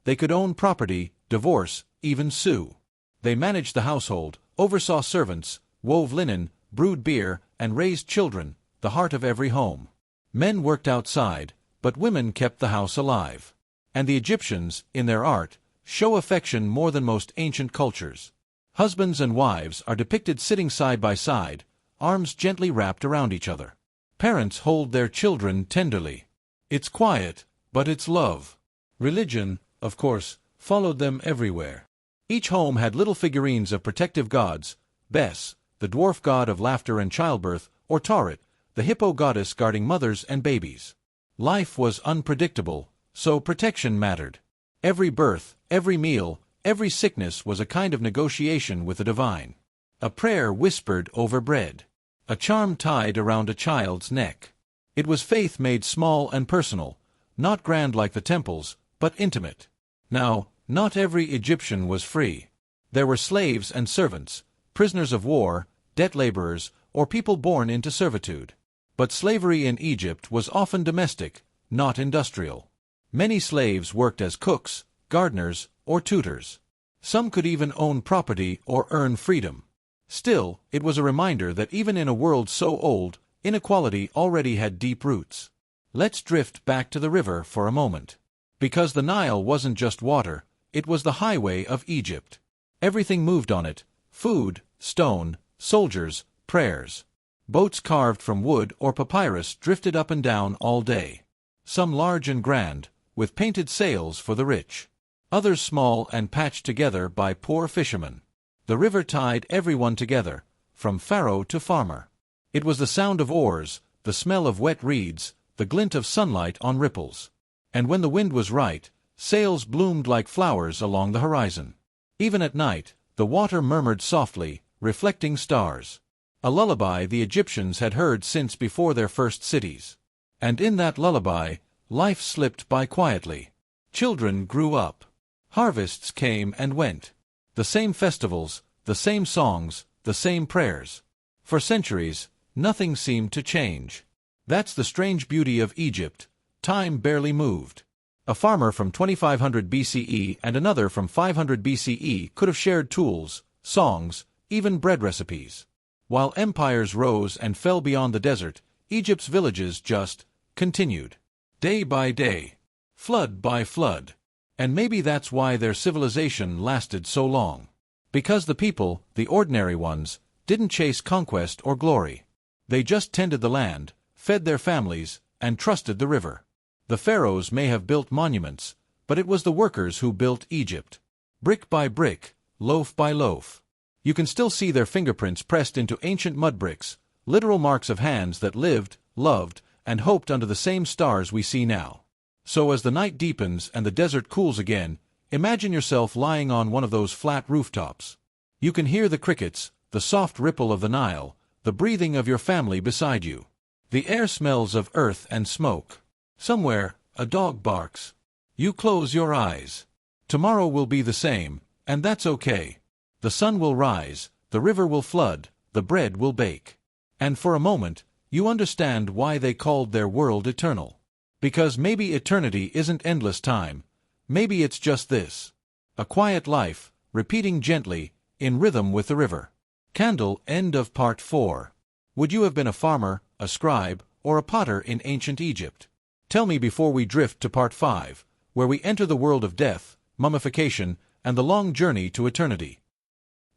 S1: They could own property, divorce, even sue. They managed the household, oversaw servants, wove linen, brewed beer, and raised children, the heart of every home. Men worked outside, but women kept the house alive. And the Egyptians, in their art, show affection more than most ancient cultures. Husbands and wives are depicted sitting side by side, arms gently wrapped around each other. Parents hold their children tenderly. It's quiet, but it's love. Religion, of course, followed them everywhere. Each home had little figurines of protective gods: Bes, the dwarf god of laughter and childbirth, or Tauret, the hippo goddess guarding mothers and babies. Life was unpredictable, so protection mattered. Every birth, every meal, every sickness was a kind of negotiation with the divine. A prayer whispered over bread. A charm tied around a child's neck. It was faith made small and personal, not grand like the temples, but intimate. Now, not every Egyptian was free. There were slaves and servants, prisoners of war, debt laborers, or people born into servitude. But slavery in Egypt was often domestic, not industrial. Many slaves worked as cooks, gardeners, or tutors. Some could even own property or earn freedom. Still, it was a reminder that even in a world so old, inequality already had deep roots. Let's drift back to the river for a moment. Because the Nile wasn't just water, it was the highway of Egypt. Everything moved on it: food, stone, soldiers, prayers. Boats carved from wood or papyrus drifted up and down all day. Some large and grand, with painted sails for the rich. Others small and patched together by poor fishermen. The river tied everyone together, from pharaoh to farmer. It was the sound of oars, the smell of wet reeds, the glint of sunlight on ripples. And when the wind was right, sails bloomed like flowers along the horizon. Even at night, the water murmured softly, reflecting stars. A lullaby the Egyptians had heard since before their first cities. And in that lullaby, life slipped by quietly. Children grew up. Harvests came and went. The same festivals, the same songs, the same prayers. For centuries, nothing seemed to change. That's the strange beauty of Egypt. Time barely moved. A farmer from 2500 BCE and another from 500 BCE could have shared tools, songs, even bread recipes. While empires rose and fell beyond the desert, Egypt's villages just continued. Day by day. Flood by flood. And maybe that's why their civilization lasted so long. Because the people, the ordinary ones, didn't chase conquest or glory. They just tended the land, fed their families, and trusted the river. The pharaohs may have built monuments, but it was the workers who built Egypt. Brick by brick, loaf by loaf. You can still see their fingerprints pressed into ancient mud bricks, literal marks of hands that lived, loved, and hoped under the same stars we see now. So as the night deepens and the desert cools again, imagine yourself lying on one of those flat rooftops. You can hear the crickets, the soft ripple of the Nile, the breathing of your family beside you. The air smells of earth and smoke. Somewhere, a dog barks. You close your eyes. Tomorrow will be the same, and that's okay. The sun will rise, the river will flood, the bread will bake. And for a moment, you understand why they called their world eternal. Because maybe eternity isn't endless time, maybe it's just this. A quiet life, repeating gently, in rhythm with the river. Candle, end of part 4. Would you have been a farmer, a scribe, or a potter in ancient Egypt? Tell me before we drift to part 5, where we enter the world of death, mummification, and the long journey to eternity.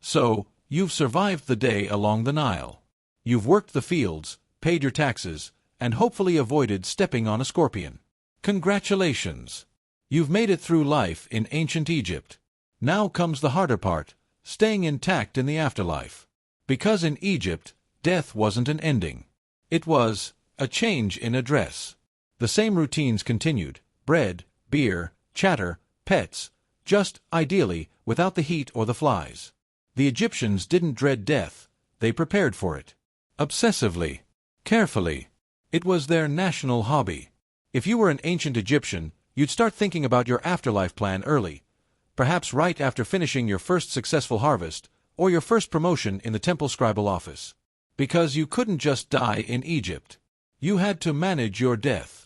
S1: So, you've survived the day along the Nile. You've worked the fields, paid your taxes, and hopefully avoided stepping on a scorpion. Congratulations! You've made it through life in ancient Egypt. Now comes the harder part, staying intact in the afterlife. Because in Egypt, death wasn't an ending. It was a change in address. The same routines continued: bread, beer, chatter, pets, just, ideally, without the heat or the flies. The Egyptians didn't dread death, they prepared for it. Obsessively. Carefully. It was their national hobby. If you were an ancient Egyptian, you'd start thinking about your afterlife plan early, perhaps right after finishing your first successful harvest, or your first promotion in the temple scribal office. Because you couldn't just die in Egypt. You had to manage your death.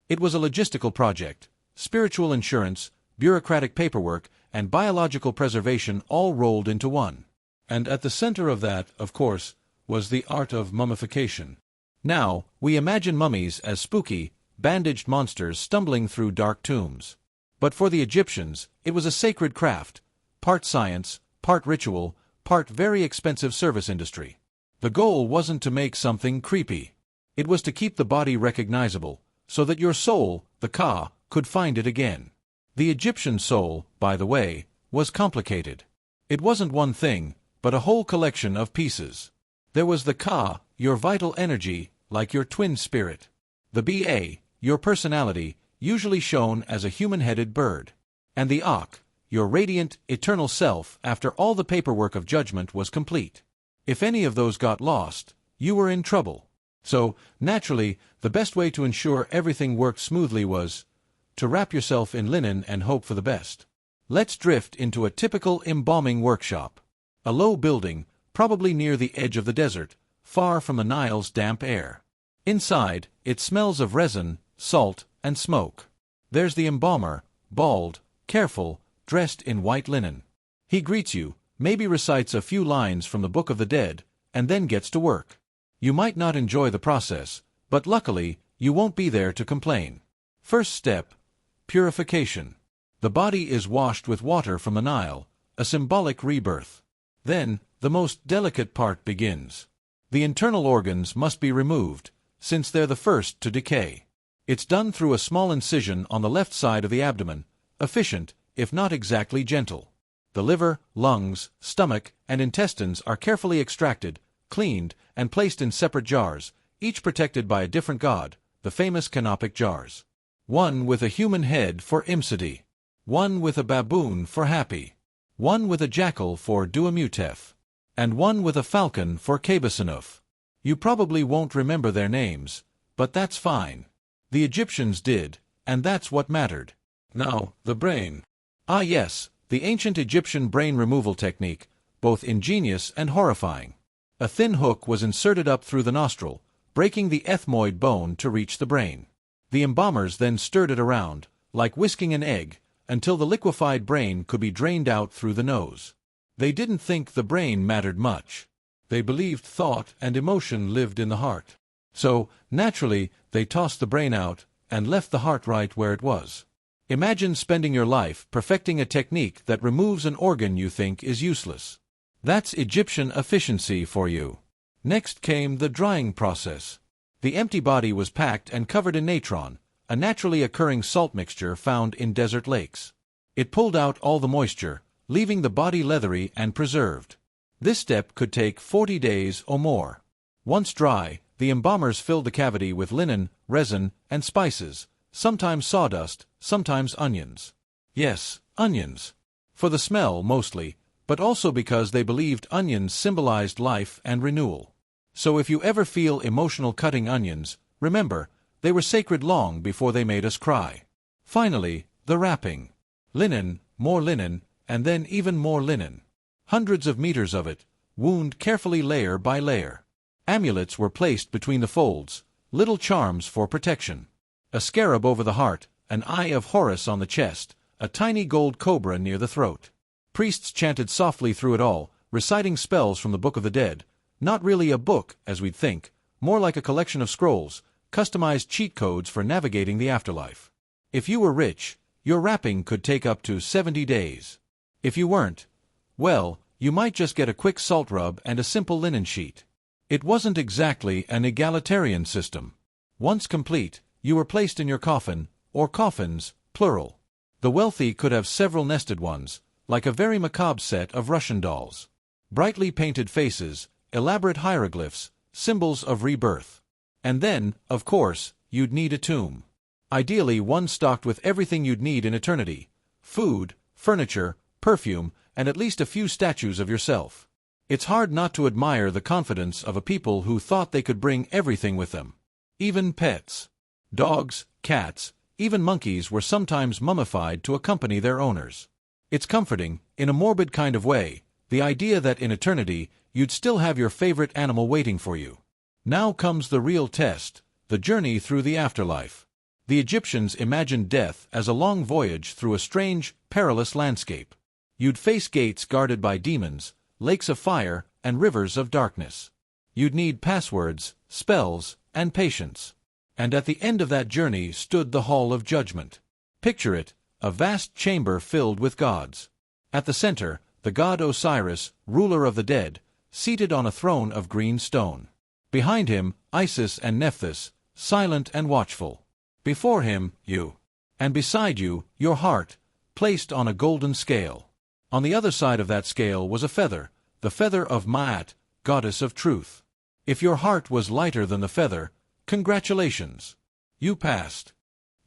S1: It was a logistical project, spiritual insurance, bureaucratic paperwork, and biological preservation all rolled into one. And at the center of that, of course, was the art of mummification. Now, we imagine mummies as spooky, bandaged monsters stumbling through dark tombs. But for the Egyptians, it was a sacred craft, part science, part ritual, part very expensive service industry. The goal wasn't to make something creepy. It was to keep the body recognizable, so that your soul, the Ka, could find it again. The Egyptian soul, by the way, was complicated. It wasn't one thing, but a whole collection of pieces. There was the Ka, your vital energy, like your twin spirit. The Ba, your personality, usually shown as a human-headed bird. And the Ak, your radiant, eternal self after all the paperwork of judgment was complete. If any of those got lost, you were in trouble. So, naturally, the best way to ensure everything worked smoothly was to wrap yourself in linen and hope for the best. Let's drift into a typical embalming workshop. A low building, probably near the edge of the desert, far from the Nile's damp air. Inside, it smells of resin, salt, and smoke. There's the embalmer, bald, careful, dressed in white linen. He greets you, maybe recites a few lines from the Book of the Dead, and then gets to work. You might not enjoy the process, but luckily, you won't be there to complain. First step: purification. The body is washed with water from the Nile, a symbolic rebirth. Then, the most delicate part begins. The internal organs must be removed, since they're the first to decay. It's done through a small incision on the left side of the abdomen, efficient, if not exactly gentle. The liver, lungs, stomach, and intestines are carefully extracted, cleaned, and placed in separate jars, each protected by a different god, the famous canopic jars. One with a human head for Imsidi. One with a baboon for Happy. One with a jackal for Duamutef. And one with a falcon for Kabasanuf. You probably won't remember their names, but that's fine. The Egyptians did, and that's what mattered. Now, the brain. Ah yes, the ancient Egyptian brain removal technique, both ingenious and horrifying. A thin hook was inserted up through the nostril, breaking the ethmoid bone to reach the brain. The embalmers then stirred it around, like whisking an egg, until the liquefied brain could be drained out through the nose. They didn't think the brain mattered much. They believed thought and emotion lived in the heart. So, naturally, they tossed the brain out and left the heart right where it was. Imagine spending your life perfecting a technique that removes an organ you think is useless. That's Egyptian efficiency for you. Next came the drying process. The empty body was packed and covered in natron, a naturally occurring salt mixture found in desert lakes. It pulled out all the moisture, leaving the body leathery and preserved. This step could take 40 days or more. Once dry, the embalmers filled the cavity with linen, resin, and spices, sometimes sawdust, sometimes onions. Yes, onions. For the smell, mostly, but also because they believed onions symbolized life and renewal. So if you ever feel emotional cutting onions, remember, they were sacred long before they made us cry. Finally, the wrapping. Linen, more linen, and then even more linen. Hundreds of meters of it, wound carefully layer by layer. Amulets were placed between the folds, little charms for protection. A scarab over the heart, an eye of Horus on the chest, a tiny gold cobra near the throat. Priests chanted softly through it all, reciting spells from the Book of the Dead. Not really a book, as we'd think, more like a collection of scrolls, customized cheat codes for navigating the afterlife. If you were rich, your wrapping could take up to 70 days. If you weren't, well, you might just get a quick salt rub and a simple linen sheet. It wasn't exactly an egalitarian system. Once complete, you were placed in your coffin, or coffins, plural. The wealthy could have several nested ones, like a very macabre set of Russian dolls. Brightly painted faces, elaborate hieroglyphs, symbols of rebirth. And then, of course, you'd need a tomb. Ideally one stocked with everything you'd need in eternity: food, furniture, perfume, and at least a few statues of yourself. It's hard not to admire the confidence of a people who thought they could bring everything with them. Even pets. Dogs, cats, even monkeys were sometimes mummified to accompany their owners. It's comforting, in a morbid kind of way, the idea that in eternity, you'd still have your favorite animal waiting for you. Now comes the real test, the journey through the afterlife. The Egyptians imagined death as a long voyage through a strange, perilous landscape. You'd face gates guarded by demons, lakes of fire, and rivers of darkness. You'd need passwords, spells, and patience. And at the end of that journey stood the Hall of Judgment. Picture it, a vast chamber filled with gods. At the center, the god Osiris, ruler of the dead, seated on a throne of green stone. Behind him, Isis and Nephthys, silent and watchful. Before him, you. And beside you, your heart, placed on a golden scale. On the other side of that scale was a feather, the feather of Ma'at, goddess of truth. If your heart was lighter than the feather, congratulations. You passed.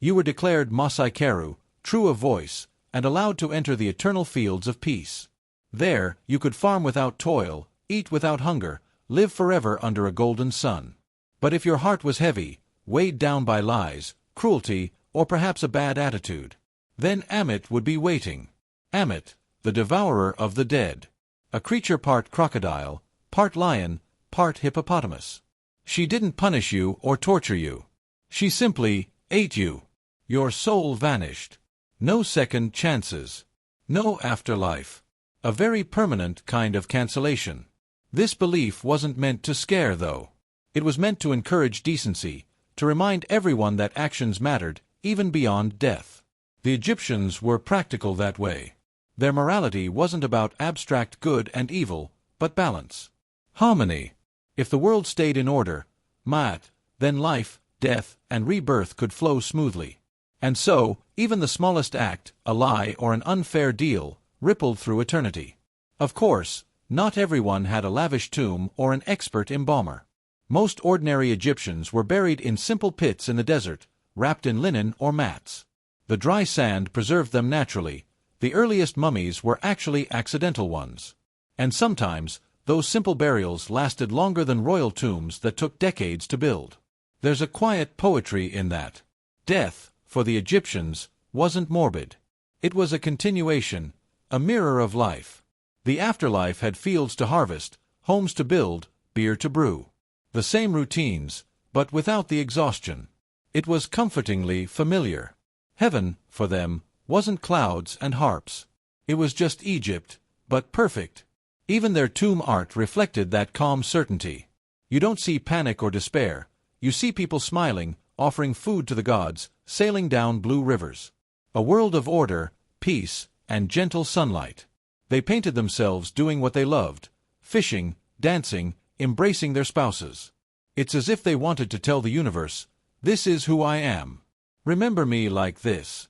S1: You were declared Masai Keru, true of voice, and allowed to enter the eternal fields of peace. There, you could farm without toil, eat without hunger, live forever under a golden sun. But if your heart was heavy, weighed down by lies, cruelty, or perhaps a bad attitude, then Ammit would be waiting. Ammit, the devourer of the dead. A creature part crocodile, part lion, part hippopotamus. She didn't punish you or torture you. She simply ate you. Your soul vanished. No second chances. No afterlife. A very permanent kind of cancellation. This belief wasn't meant to scare, though. It was meant to encourage decency, to remind everyone that actions mattered, even beyond death. The Egyptians were practical that way. Their morality wasn't about abstract good and evil, but balance. Harmony. If the world stayed in order, Ma'at, then life, death, and rebirth could flow smoothly. And so, even the smallest act, a lie or an unfair deal, rippled through eternity. Of course, not everyone had a lavish tomb or an expert embalmer. Most ordinary Egyptians were buried in simple pits in the desert, wrapped in linen or mats. The dry sand preserved them naturally. The earliest mummies were actually accidental ones. And sometimes, those simple burials lasted longer than royal tombs that took decades to build. There's a quiet poetry in that. Death, for the Egyptians, wasn't morbid. It was a continuation, a mirror of life. The afterlife had fields to harvest, homes to build, beer to brew. The same routines, but without the exhaustion. It was comfortingly familiar. Heaven, for them, wasn't clouds and harps. It was just Egypt, but perfect. Even their tomb art reflected that calm certainty. You don't see panic or despair. You see people smiling, offering food to the gods, sailing down blue rivers. A world of order, peace, and gentle sunlight. They painted themselves doing what they loved, fishing, dancing, embracing their spouses. It's as if they wanted to tell the universe, "This is who I am. Remember me like this."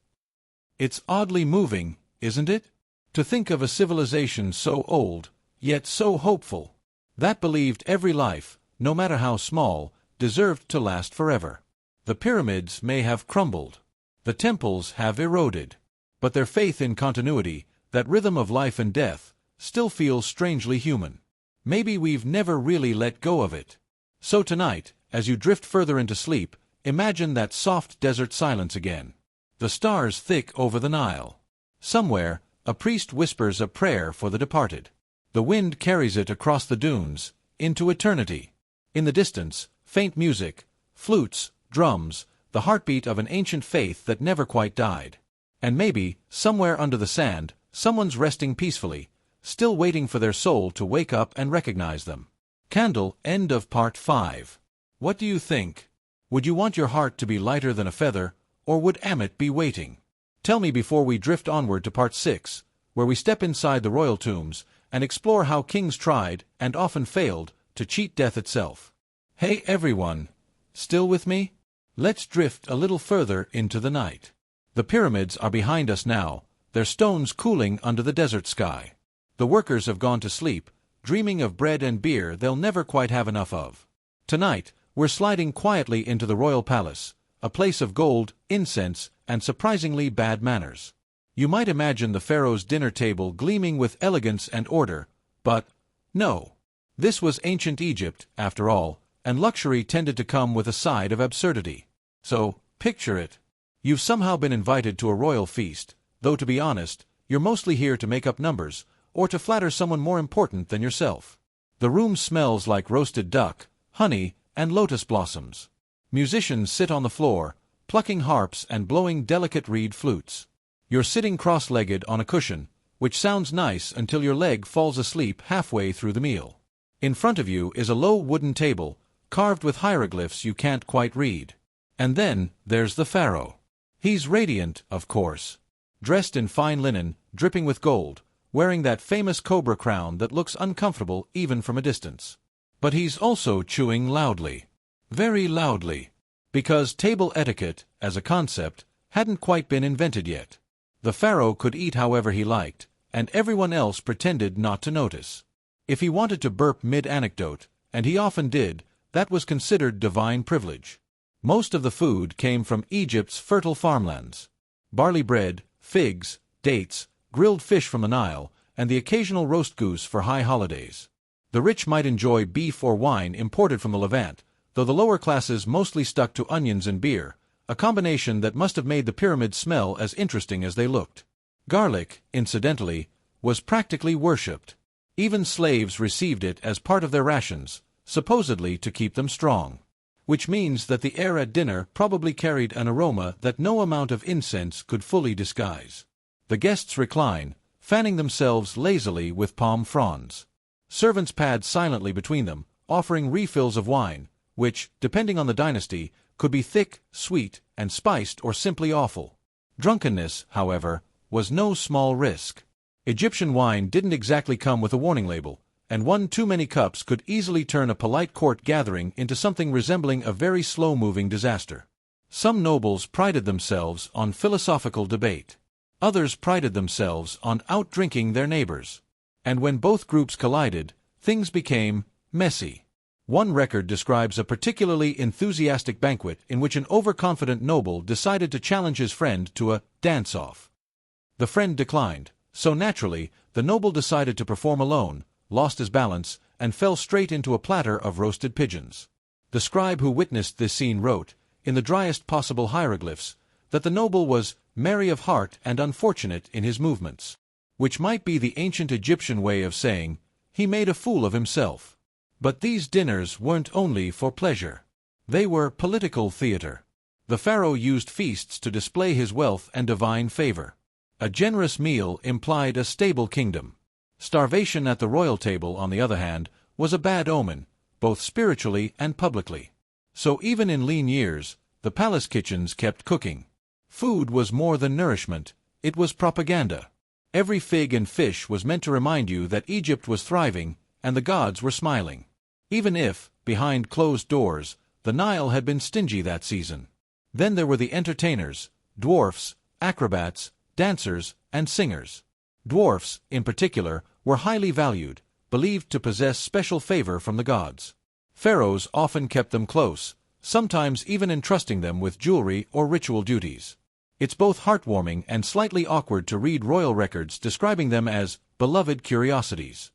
S1: It's oddly moving, isn't it? To think of a civilization so old, yet so hopeful, that believed every life, no matter how small, deserved to last forever. The pyramids may have crumbled. The temples have eroded. But their faith in continuity, that rhythm of life and death, still feels strangely human. Maybe we've never really let go of it. So tonight, as you drift further into sleep, imagine that soft desert silence again. The stars thick over the Nile. Somewhere, a priest whispers a prayer for the departed. The wind carries it across the dunes, into eternity. In the distance, faint music, flutes, drums, the heartbeat of an ancient faith that never quite died. And maybe, somewhere under the sand, someone's resting peacefully, still waiting for their soul to wake up and recognize them. Candle, end of part 5. What do you think? Would you want your heart to be lighter than a feather, or would Amit be waiting? Tell me before we drift onward to part 6, where we step inside the royal tombs and explore how kings tried, and often failed, to cheat death itself. Hey everyone! Still with me? Let's drift a little further into the night. The pyramids are behind us now, their stones cooling under the desert sky. The workers have gone to sleep, dreaming of bread and beer they'll never quite have enough of. Tonight, we're sliding quietly into the royal palace, a place of gold, incense, and surprisingly bad manners. You might imagine the pharaoh's dinner table gleaming with elegance and order, but no. This was ancient Egypt, after all, and luxury tended to come with a side of absurdity. So, picture it. You've somehow been invited to a royal feast, though to be honest, you're mostly here to make up numbers, or to flatter someone more important than yourself. The room smells like roasted duck, honey, and lotus blossoms. Musicians sit on the floor, plucking harps and blowing delicate reed flutes. You're sitting cross-legged on a cushion, which sounds nice until your leg falls asleep halfway through the meal. In front of you is a low wooden table, carved with hieroglyphs you can't quite read. And then, there's the pharaoh. He's radiant, of course. Dressed in fine linen, dripping with gold, wearing that famous cobra crown that looks uncomfortable even from a distance. But he's also chewing loudly. Very loudly. Because table etiquette, as a concept, hadn't quite been invented yet. The pharaoh could eat however he liked, and everyone else pretended not to notice. If he wanted to burp mid-anecdote, and he often did, that was considered divine privilege. Most of the food came from Egypt's fertile farmlands. Barley bread, figs, dates, grilled fish from the Nile, and the occasional roast goose for high holidays. The rich might enjoy beef or wine imported from the Levant, though the lower classes mostly stuck to onions and beer, a combination that must have made the pyramids smell as interesting as they looked. Garlic, incidentally, was practically worshipped. Even slaves received it as part of their rations, supposedly to keep them strong. Which means that the air at dinner probably carried an aroma that no amount of incense could fully disguise. The guests recline, fanning themselves lazily with palm fronds. Servants pad silently between them, offering refills of wine, which, depending on the dynasty, could be thick, sweet, and spiced or simply awful. Drunkenness, however, was no small risk. Egyptian wine didn't exactly come with a warning label, and one too many cups could easily turn a polite court gathering into something resembling a very slow-moving disaster. Some nobles prided themselves on philosophical debate. Others prided themselves on out-drinking their neighbors. And when both groups collided, things became messy. One record describes a particularly enthusiastic banquet in which an overconfident noble decided to challenge his friend to a dance-off. The friend declined, so naturally, the noble decided to perform alone, lost his balance, and fell straight into a platter of roasted pigeons. The scribe who witnessed this scene wrote, in the driest possible hieroglyphs, that the noble was merry of heart and unfortunate in his movements, which might be the ancient Egyptian way of saying, he made a fool of himself. But these dinners weren't only for pleasure. They were political theater. The pharaoh used feasts to display his wealth and divine favor. A generous meal implied a stable kingdom. Starvation at the royal table, on the other hand, was a bad omen, both spiritually and publicly. So even in lean years, the palace kitchens kept cooking. Food was more than nourishment, it was propaganda. Every fig and fish was meant to remind you that Egypt was thriving, and the gods were smiling. Even if, behind closed doors, the Nile had been stingy that season. Then there were the entertainers, dwarfs, acrobats, dancers, and singers. Dwarfs, in particular, were highly valued, believed to possess special favor from the gods. Pharaohs often kept them close, sometimes even entrusting them with jewelry or ritual duties. It's both heartwarming and slightly awkward to read royal records describing them as beloved curiosities.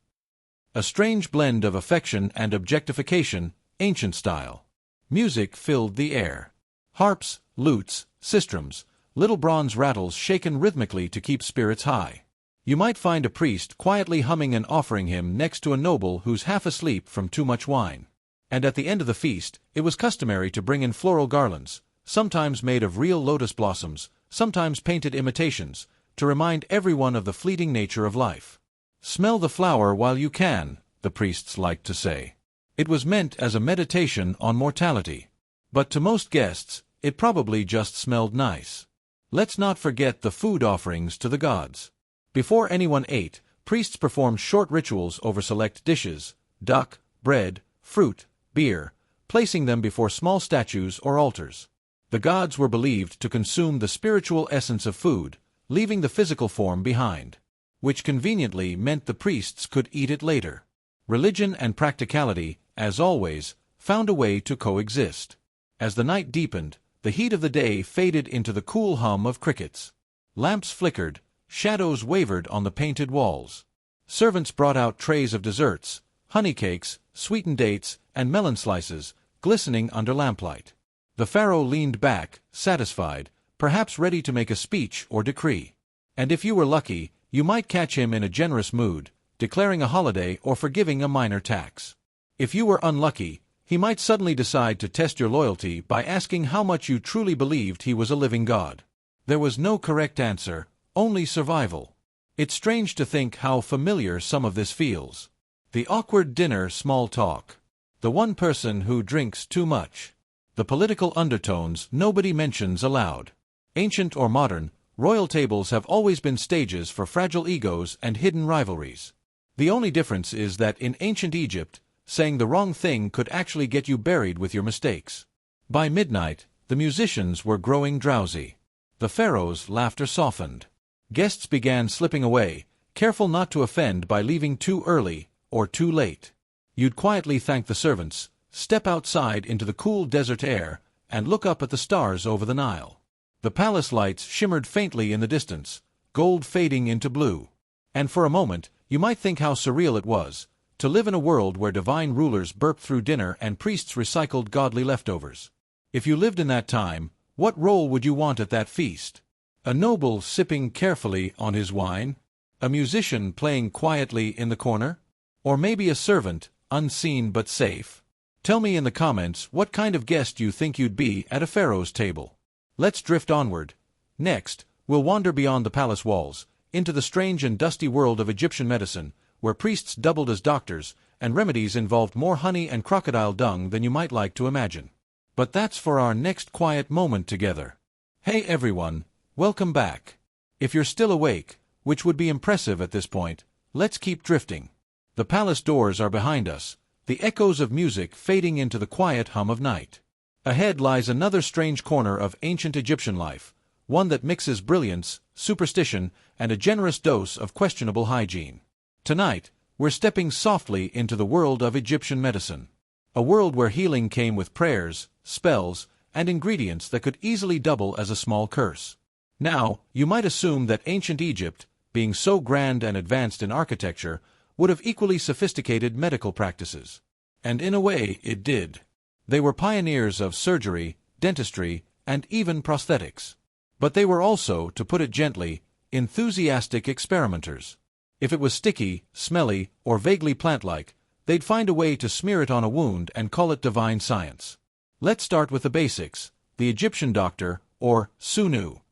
S1: A strange blend of affection and objectification, ancient style. Music filled the air. Harps, lutes, sistrums, little bronze rattles shaken rhythmically to keep spirits high. You might find a priest quietly humming an offering hymn next to a noble who's half asleep from too much wine. And at the end of the feast, it was customary to bring in floral garlands, sometimes made of real lotus blossoms, sometimes painted imitations, to remind everyone of the fleeting nature of life. "Smell the flower while you can," the priests liked to say. It was meant as a meditation on mortality. But to most guests, it probably just smelled nice. Let's not forget the food offerings to the gods. Before anyone ate, priests performed short rituals over select dishes: duck, bread, fruit, beer, placing them before small statues or altars. The gods were believed to consume the spiritual essence of food, leaving the physical form behind, which conveniently meant the priests could eat it later. Religion and practicality, as always, found a way to coexist. As the night deepened, the heat of the day faded into the cool hum of crickets. Lamps flickered, shadows wavered on the painted walls. Servants brought out trays of desserts, honey cakes, sweetened dates, and melon slices, glistening under lamplight. The pharaoh leaned back, satisfied, perhaps ready to make a speech or decree. And if you were lucky, you might catch him in a generous mood, declaring a holiday or forgiving a minor tax. If you were unlucky, he might suddenly decide to test your loyalty by asking how much you truly believed he was a living god. There was no correct answer, only survival. It's strange to think how familiar some of this feels. The awkward dinner small talk. The one person who drinks too much. The political undertones nobody mentions aloud. Ancient or modern, royal tables have always been stages for fragile egos and hidden rivalries. The only difference is that in ancient Egypt, saying the wrong thing could actually get you buried with your mistakes. By midnight, the musicians were growing drowsy. The pharaoh's laughter softened. Guests began slipping away, careful not to offend by leaving too early or too late. You'd quietly thank the servants, step outside into the cool desert air, and look up at the stars over the Nile. The palace lights shimmered faintly in the distance, gold fading into blue. And for a moment, you might think how surreal it was to live in a world where divine rulers burped through dinner and priests recycled godly leftovers. If you lived in that time, what role would you want at that feast? A noble sipping carefully on his wine? A musician playing quietly in the corner? Or maybe a servant, unseen but safe? Tell me in the comments what kind of guest you think you'd be at a pharaoh's table. Let's drift onward. Next, we'll wander beyond the palace walls, into the strange and dusty world of Egyptian medicine, where priests doubled as doctors, and remedies involved more honey and crocodile dung than you might like to imagine. But that's for our next quiet moment together. Hey everyone, welcome back. If you're still awake, which would be impressive at this point, let's keep drifting. The palace doors are behind us, the echoes of music fading into the quiet hum of night. Ahead lies another strange corner of ancient Egyptian life, one that mixes brilliance, superstition, and a generous dose of questionable hygiene. Tonight, we're stepping softly into the world of Egyptian medicine. A world where healing came with prayers, spells, and ingredients that could easily double as a small curse. Now, you might assume that ancient Egypt, being so grand and advanced in architecture, would have equally sophisticated medical practices. And in a way, it did. They were pioneers of surgery, dentistry, and even prosthetics. But they were also, to put it gently, enthusiastic experimenters. If it was sticky, smelly, or vaguely plant-like, they'd find a way to smear it on a wound and call it divine science. Let's start with the basics, the Egyptian doctor, or Sunu.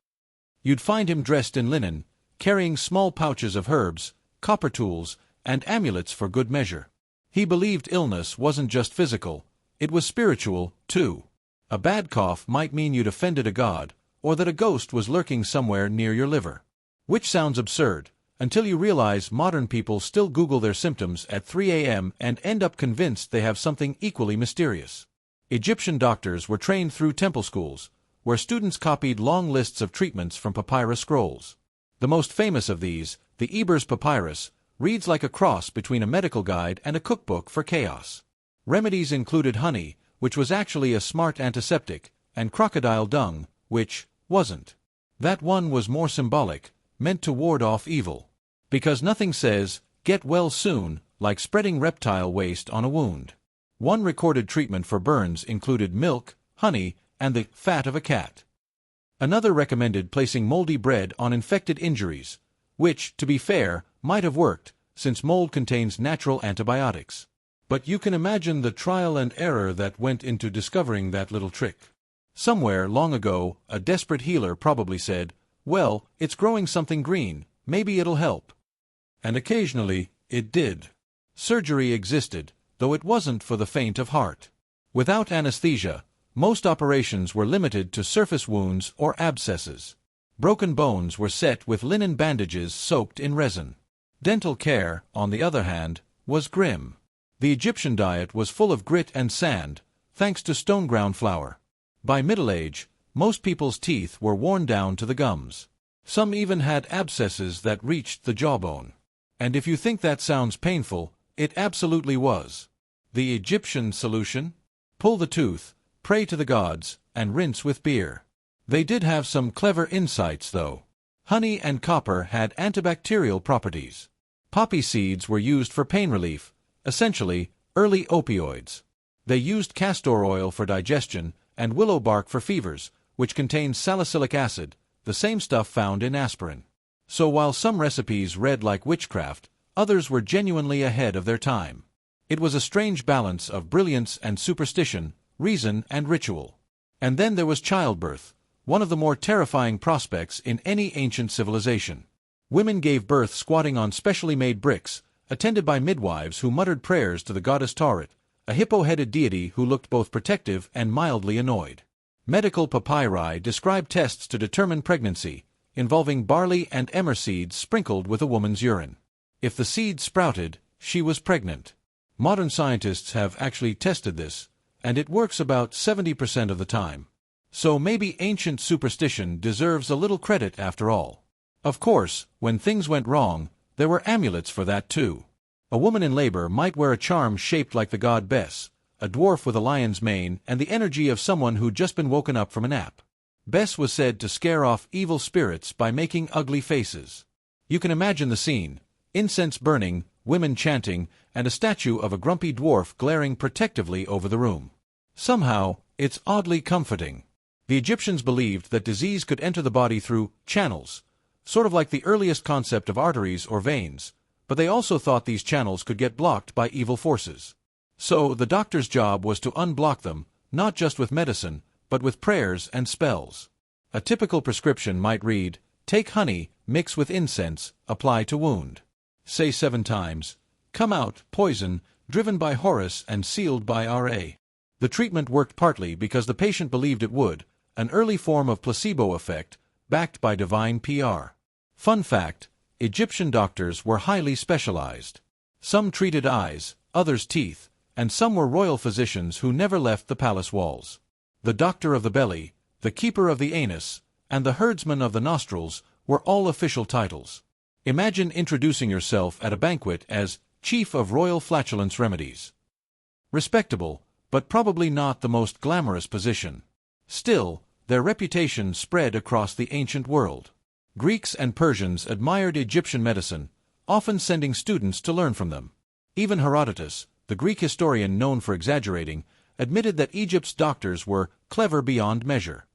S1: You'd find him dressed in linen, carrying small pouches of herbs, copper tools, and amulets for good measure. He believed illness wasn't just physical, it was spiritual, too. A bad cough might mean you'd offended a god, or that a ghost was lurking somewhere near your liver. Which sounds absurd, until you realize modern people still Google their symptoms at 3 a.m. and end up convinced they have something equally mysterious. Egyptian doctors were trained through temple schools, where students copied long lists of treatments from papyrus scrolls. The most famous of these, the Ebers Papyrus, reads like a cross between a medical guide and a cookbook for chaos. Remedies included honey, which was actually a smart antiseptic, and crocodile dung, which wasn't. That one was more symbolic, meant to ward off evil. Because nothing says, "get well soon," like spreading reptile waste on a wound. One recorded treatment for burns included milk, honey, and the fat of a cat. Another recommended placing moldy bread on infected injuries, which, to be fair, might have worked, since mold contains natural antibiotics. But you can imagine the trial and error that went into discovering that little trick. Somewhere, long ago, a desperate healer probably said, "Well, it's growing something green, maybe it'll help." And occasionally, it did. Surgery existed, though it wasn't for the faint of heart. Without anesthesia, most operations were limited to surface wounds or abscesses. Broken bones were set with linen bandages soaked in resin. Dental care, on the other hand, was grim. The Egyptian diet was full of grit and sand, thanks to stone-ground flour. By middle age, most people's teeth were worn down to the gums. Some even had abscesses that reached the jawbone. And if you think that sounds painful, it absolutely was. The Egyptian solution? Pull the tooth, pray to the gods, and rinse with beer. They did have some clever insights, though. Honey and copper had antibacterial properties. Poppy seeds were used for pain relief, essentially, early opioids. They used castor oil for digestion and willow bark for fevers, which contains salicylic acid, the same stuff found in aspirin. So while some recipes read like witchcraft, others were genuinely ahead of their time. It was a strange balance of brilliance and superstition, reason and ritual. And then there was childbirth, one of the more terrifying prospects in any ancient civilization. Women gave birth squatting on specially made bricks, attended by midwives who muttered prayers to the goddess Tauret, a hippo-headed deity who looked both protective and mildly annoyed. Medical papyri describe tests to determine pregnancy, involving barley and emmer seeds sprinkled with a woman's urine. If the seed sprouted, she was pregnant. Modern scientists have actually tested this, and it works about 70% of the time. So maybe ancient superstition deserves a little credit after all. Of course, when things went wrong, there were amulets for that too. A woman in labor might wear a charm shaped like the god Bes, a dwarf with a lion's mane and the energy of someone who'd just been woken up from a nap. Bes was said to scare off evil spirits by making ugly faces. You can imagine the scene: incense burning, women chanting, and a statue of a grumpy dwarf glaring protectively over the room. Somehow, it's oddly comforting. The Egyptians believed that disease could enter the body through channels, sort of like the earliest concept of arteries or veins, but they also thought these channels could get blocked by evil forces. So the doctor's job was to unblock them, not just with medicine, but with prayers and spells. A typical prescription might read, "Take honey, mix with incense, apply to wound. Say 7 times, come out, poison, driven by Horus and sealed by Ra." The treatment worked partly because the patient believed it would, an early form of placebo effect, backed by divine PR. Fun fact, Egyptian doctors were highly specialized. Some treated eyes, others teeth, and some were royal physicians who never left the palace walls. The doctor of the belly, the keeper of the anus, and the herdsman of the nostrils were all official titles. Imagine introducing yourself at a banquet as Chief of Royal Flatulence Remedies. Respectable, but probably not the most glamorous position. Still, their reputation spread across the ancient world. Greeks and Persians admired Egyptian medicine, often sending students to learn from them. Even Herodotus, the Greek historian known for exaggerating, admitted that Egypt's doctors were clever beyond measure.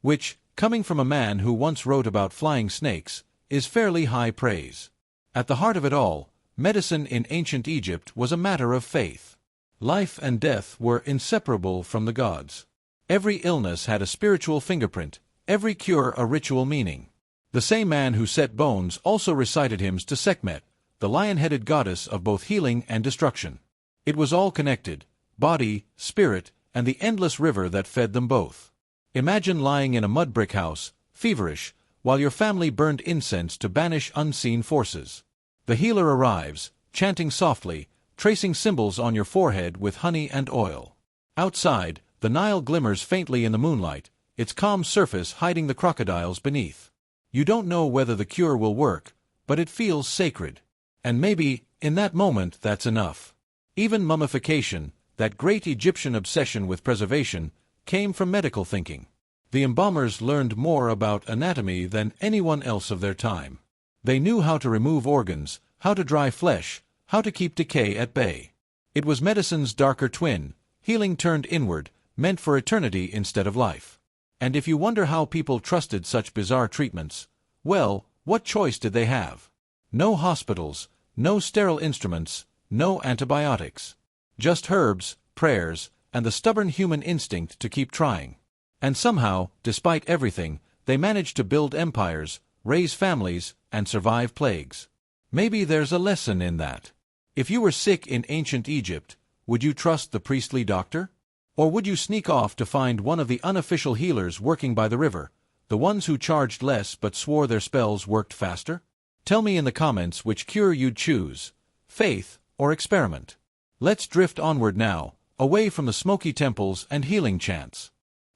S1: Which, coming from a man who once wrote about flying snakes, is fairly high praise. At the heart of it all, medicine in ancient Egypt was a matter of faith. Life and death were inseparable from the gods. Every illness had a spiritual fingerprint, every cure a ritual meaning. The same man who set bones also recited hymns to Sekhmet, the lion-headed goddess of both healing and destruction. It was all connected, body, spirit, and the endless river that fed them both. Imagine lying in a mud brick house, feverish, while your family burned incense to banish unseen forces. The healer arrives, chanting softly, tracing symbols on your forehead with honey and oil. Outside, the Nile glimmers faintly in the moonlight, its calm surface hiding the crocodiles beneath. You don't know whether the cure will work, but it feels sacred. And maybe, in that moment, that's enough. Even mummification, that great Egyptian obsession with preservation, came from medical thinking. The embalmers learned more about anatomy than anyone else of their time. They knew how to remove organs, how to dry flesh, how to keep decay at bay. It was medicine's darker twin, healing turned inward, meant for eternity instead of life. And if you wonder how people trusted such bizarre treatments, well, what choice did they have? No hospitals, no sterile instruments, no antibiotics. Just herbs, prayers, and the stubborn human instinct to keep trying. And somehow, despite everything, they managed to build empires, raise families, and survive plagues. Maybe there's a lesson in that. If you were sick in ancient Egypt, would you trust the priestly doctor? Or would you sneak off to find one of the unofficial healers working by the river, the ones who charged less but swore their spells worked faster? Tell me in the comments which cure you'd choose, faith or experiment. Let's drift onward now, away from the smoky temples and healing chants.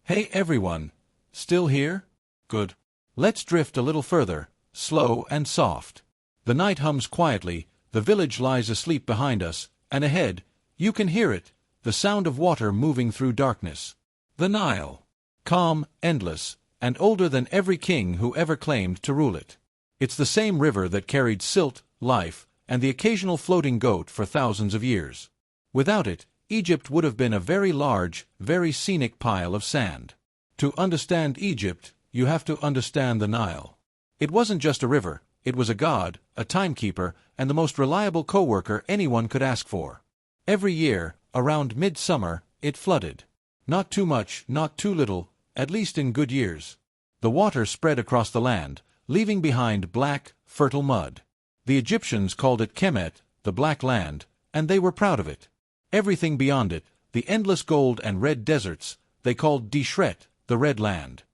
S1: Hey everyone, still here? Good. Let's drift a little further, slow and soft. The night hums quietly, the village lies asleep behind us, and ahead, you can hear it, the sound of water moving through darkness. The Nile. Calm, endless, and older than every king who ever claimed to rule it. It's the same river that carried silt, life, and the occasional floating goat for thousands of years. Without it, Egypt would have been a very large, very scenic pile of sand. To understand Egypt, you have to understand the Nile. It wasn't just a river, it was a god, a timekeeper, and the most reliable co-worker anyone could ask for. Every year, around midsummer, it flooded. Not too much, not too little, at least in good years. The water spread across the land, leaving behind black, fertile mud. The Egyptians called it Kemet, the Black Land, and they were proud of it. Everything beyond it, the endless gold and red deserts, they called Dishret, the Red Land.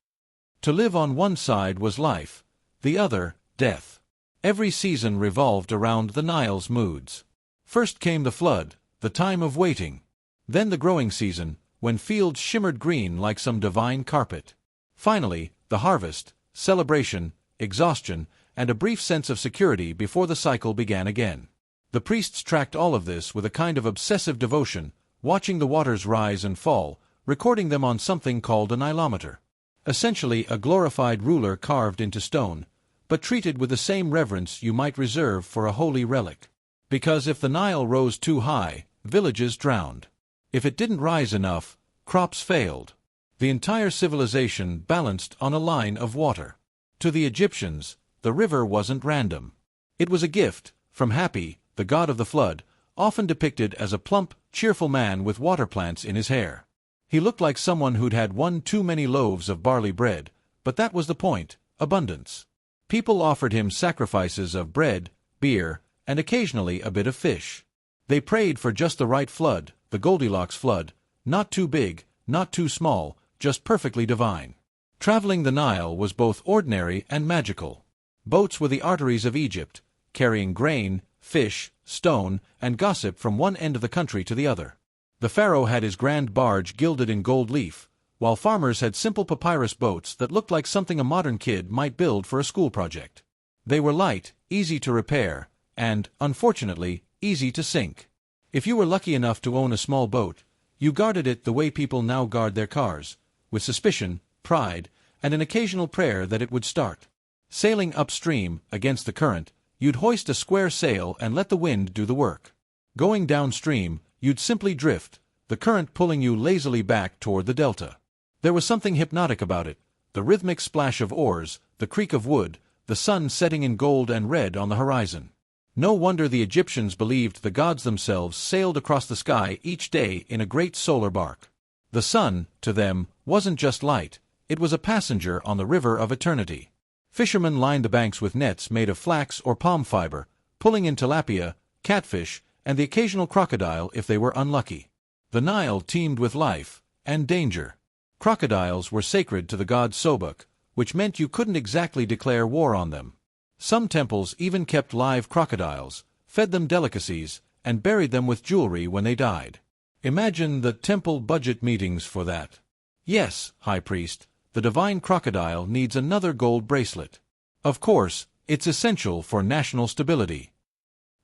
S1: To live on one side was life, the other, death. Every season revolved around the Nile's moods. First came the flood, the time of waiting. Then the growing season, when fields shimmered green like some divine carpet. Finally, the harvest, celebration, exhaustion, and a brief sense of security before the cycle began again. The priests tracked all of this with a kind of obsessive devotion, watching the waters rise and fall, recording them on something called a nilometer. Essentially a glorified ruler carved into stone, but treated with the same reverence you might reserve for a holy relic. Because if the Nile rose too high, villages drowned. If it didn't rise enough, crops failed. The entire civilization balanced on a line of water. To the Egyptians, the river wasn't random. It was a gift, from Hapi, the god of the flood, often depicted as a plump, cheerful man with water plants in his hair. He looked like someone who'd had one too many loaves of barley bread, but that was the point, abundance. People offered him sacrifices of bread, beer, and occasionally a bit of fish. They prayed for just the right flood, the Goldilocks flood, not too big, not too small, just perfectly divine. Traveling the Nile was both ordinary and magical. Boats were the arteries of Egypt, carrying grain, fish, stone, and gossip from one end of the country to the other. The pharaoh had his grand barge gilded in gold leaf, while farmers had simple papyrus boats that looked like something a modern kid might build for a school project. They were light, easy to repair, and, unfortunately, easy to sink. If you were lucky enough to own a small boat, you guarded it the way people now guard their cars, with suspicion, pride, and an occasional prayer that it would start. Sailing upstream, against the current, you'd hoist a square sail and let the wind do the work. Going downstream, you'd simply drift, the current pulling you lazily back toward the delta. There was something hypnotic about it, the rhythmic splash of oars, the creak of wood, the sun setting in gold and red on the horizon. No wonder the Egyptians believed the gods themselves sailed across the sky each day in a great solar bark. The sun, to them, wasn't just light, it was a passenger on the river of eternity. Fishermen lined the banks with nets made of flax or palm fiber, pulling in tilapia, catfish, and the occasional crocodile if they were unlucky. The Nile teemed with life and danger. Crocodiles were sacred to the god Sobuk, which meant you couldn't exactly declare war on them. Some temples even kept live crocodiles, fed them delicacies, and buried them with jewelry when they died. Imagine the temple budget meetings for that. Yes, High Priest, the divine crocodile needs another gold bracelet. Of course, it's essential for national stability.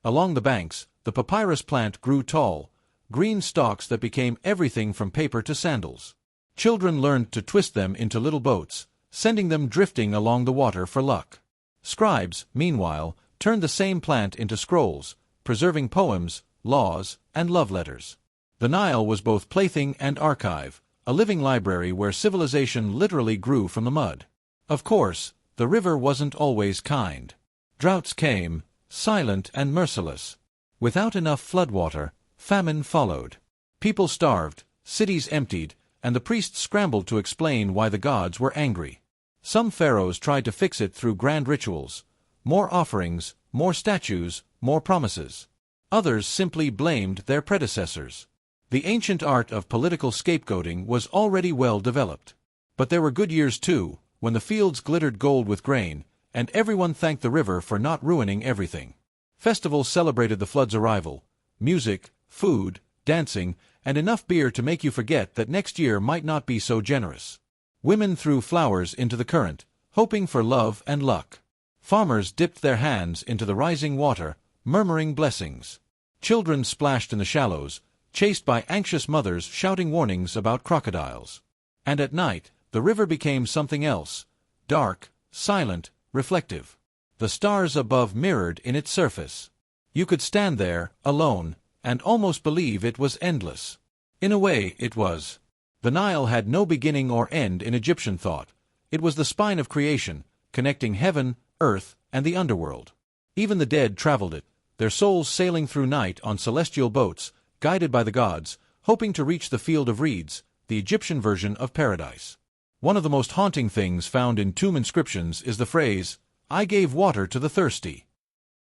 S1: Along the banks, the papyrus plant grew tall, green stalks that became everything from paper to sandals. Children learned to twist them into little boats, sending them drifting along the water for luck. Scribes, meanwhile, turned the same plant into scrolls, preserving poems, laws, and love letters. The Nile was both plaything and archive, a living library where civilization literally grew from the mud. Of course, the river wasn't always kind. Droughts came, silent and merciless. Without enough floodwater, famine followed. People starved, cities emptied, and the priests scrambled to explain why the gods were angry. Some pharaohs tried to fix it through grand rituals, more offerings, more statues, more promises. Others simply blamed their predecessors. The ancient art of political scapegoating was already well developed. But there were good years too, when the fields glittered gold with grain, and everyone thanked the river for not ruining everything. Festivals celebrated the flood's arrival, music, food, dancing, and enough beer to make you forget that next year might not be so generous. Women threw flowers into the current, hoping for love and luck. Farmers dipped their hands into the rising water, murmuring blessings. Children splashed in the shallows, chased by anxious mothers shouting warnings about crocodiles. And at night, the river became something else, dark, silent, reflective. The stars above mirrored in its surface. You could stand there, alone, and almost believe it was endless. In a way, it was. The Nile had no beginning or end in Egyptian thought. It was the spine of creation, connecting heaven, earth, and the underworld. Even the dead traveled it, their souls sailing through night on celestial boats, guided by the gods, hoping to reach the field of reeds, the Egyptian version of paradise. One of the most haunting things found in tomb inscriptions is the phrase, "I gave water to the thirsty."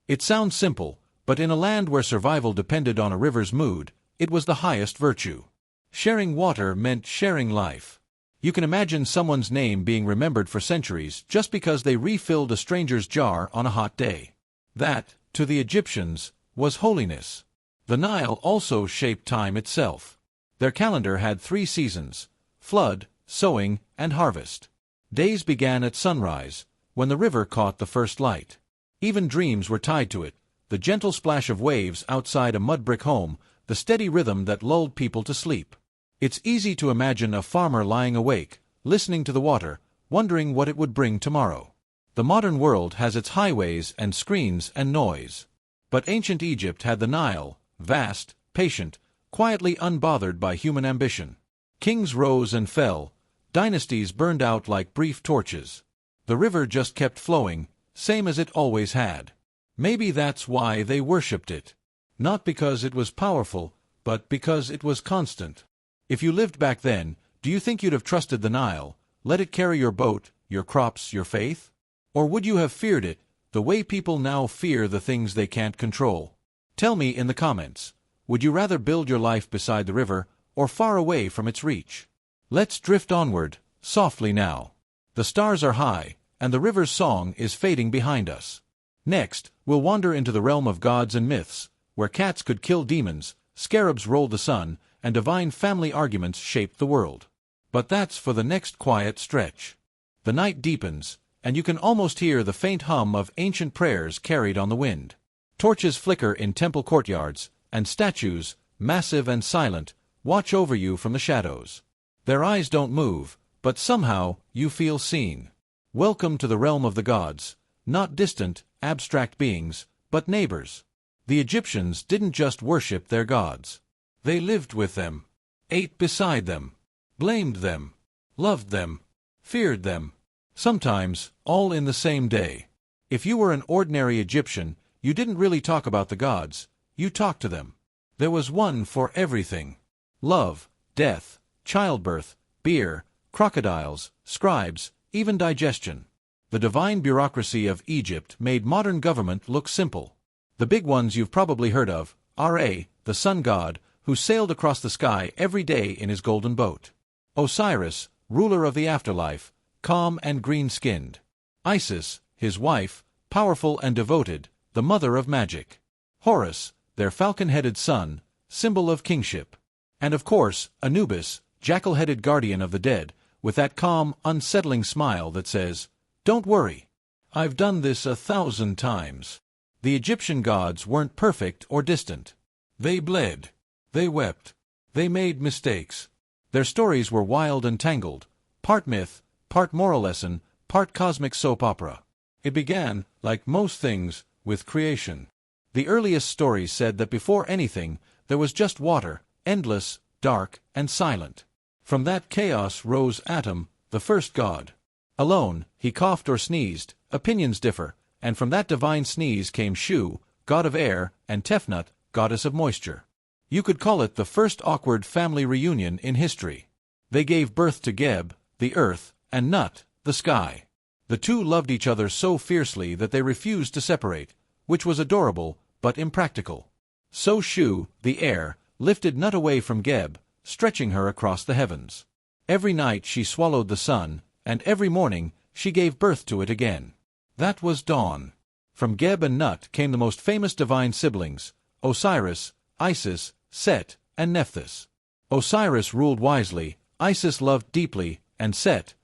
S1: It sounds simple, but in a land where survival depended on a river's mood, it was the highest virtue. Sharing water meant sharing life. You can imagine someone's name being remembered for centuries just because they refilled a stranger's jar on a hot day. That, to the Egyptians, was holiness. The Nile also shaped time itself. Their calendar had 3 seasons: flood, sowing, and harvest. Days began at sunrise, when the river caught the first light. Even dreams were tied to it, the gentle splash of waves outside a mud-brick home, the steady rhythm that lulled people to sleep. It's easy to imagine a farmer lying awake, listening to the water, wondering what it would bring tomorrow. The modern world has its highways and screens and noise. But ancient Egypt had the Nile, vast, patient, quietly unbothered by human ambition. Kings rose and fell, dynasties burned out like brief torches. The river just kept flowing, same as it always had. Maybe that's why they worshipped it. Not because it was powerful, but because it was constant. If you lived back then, do you think you'd have trusted the Nile, let it carry your boat, your crops, your faith? Or would you have feared it, the way people now fear the things they can't control? Tell me in the comments, would you rather build your life beside the river, or far away from its reach? Let's drift onward, softly now. The stars are high, and the river's song is fading behind us. Next, we'll wander into the realm of gods and myths, where cats could kill demons, scarabs rolled the sun, and divine family arguments shaped the world. But that's for the next quiet stretch. The night deepens, and you can almost hear the faint hum of ancient prayers carried on the wind. Torches flicker in temple courtyards, and statues, massive and silent, watch over you from the shadows. Their eyes don't move, but somehow you feel seen. Welcome to the realm of the gods, not distant, abstract beings, but neighbors. The Egyptians didn't just worship their gods. They lived with them, ate beside them, blamed them, loved them, feared them. Sometimes, all in the same day. If you were an ordinary Egyptian, you didn't really talk about the gods, you talked to them. There was one for everything. Love, death, childbirth, beer, crocodiles, scribes, even digestion. The divine bureaucracy of Egypt made modern government look simple. The big ones you've probably heard of: Ra, the sun god, who sailed across the sky every day in his golden boat. Osiris, ruler of the afterlife, calm and green-skinned. Isis, his wife, powerful and devoted, the mother of magic. Horus, their falcon-headed son, symbol of kingship. And of course, Anubis, jackal-headed guardian of the dead, with that calm, unsettling smile that says, "Don't worry. I've done this 1,000 times." The Egyptian gods weren't perfect or distant. They bled. They wept. They made mistakes. Their stories were wild and tangled, part myth, part moral lesson, part cosmic soap opera. It began, like most things, with creation. The earliest stories said that before anything, there was just water, endless, dark, and silent. From that chaos rose Atum, the first god. Alone, he coughed or sneezed, opinions differ, and from that divine sneeze came Shu, god of air, and Tefnut, goddess of moisture. You could call it the first awkward family reunion in history. They gave birth to Geb, the earth, and Nut, the sky. The two loved each other so fiercely that they refused to separate, which was adorable, but impractical. So Shu, the air, lifted Nut away from Geb, stretching her across the heavens. Every night she swallowed the sun, and every morning she gave birth to it again. That was dawn. From Geb and Nut came the most famous divine siblings: Osiris, Isis, Set, and Nephthys. Osiris ruled wisely, Isis loved deeply, and Set,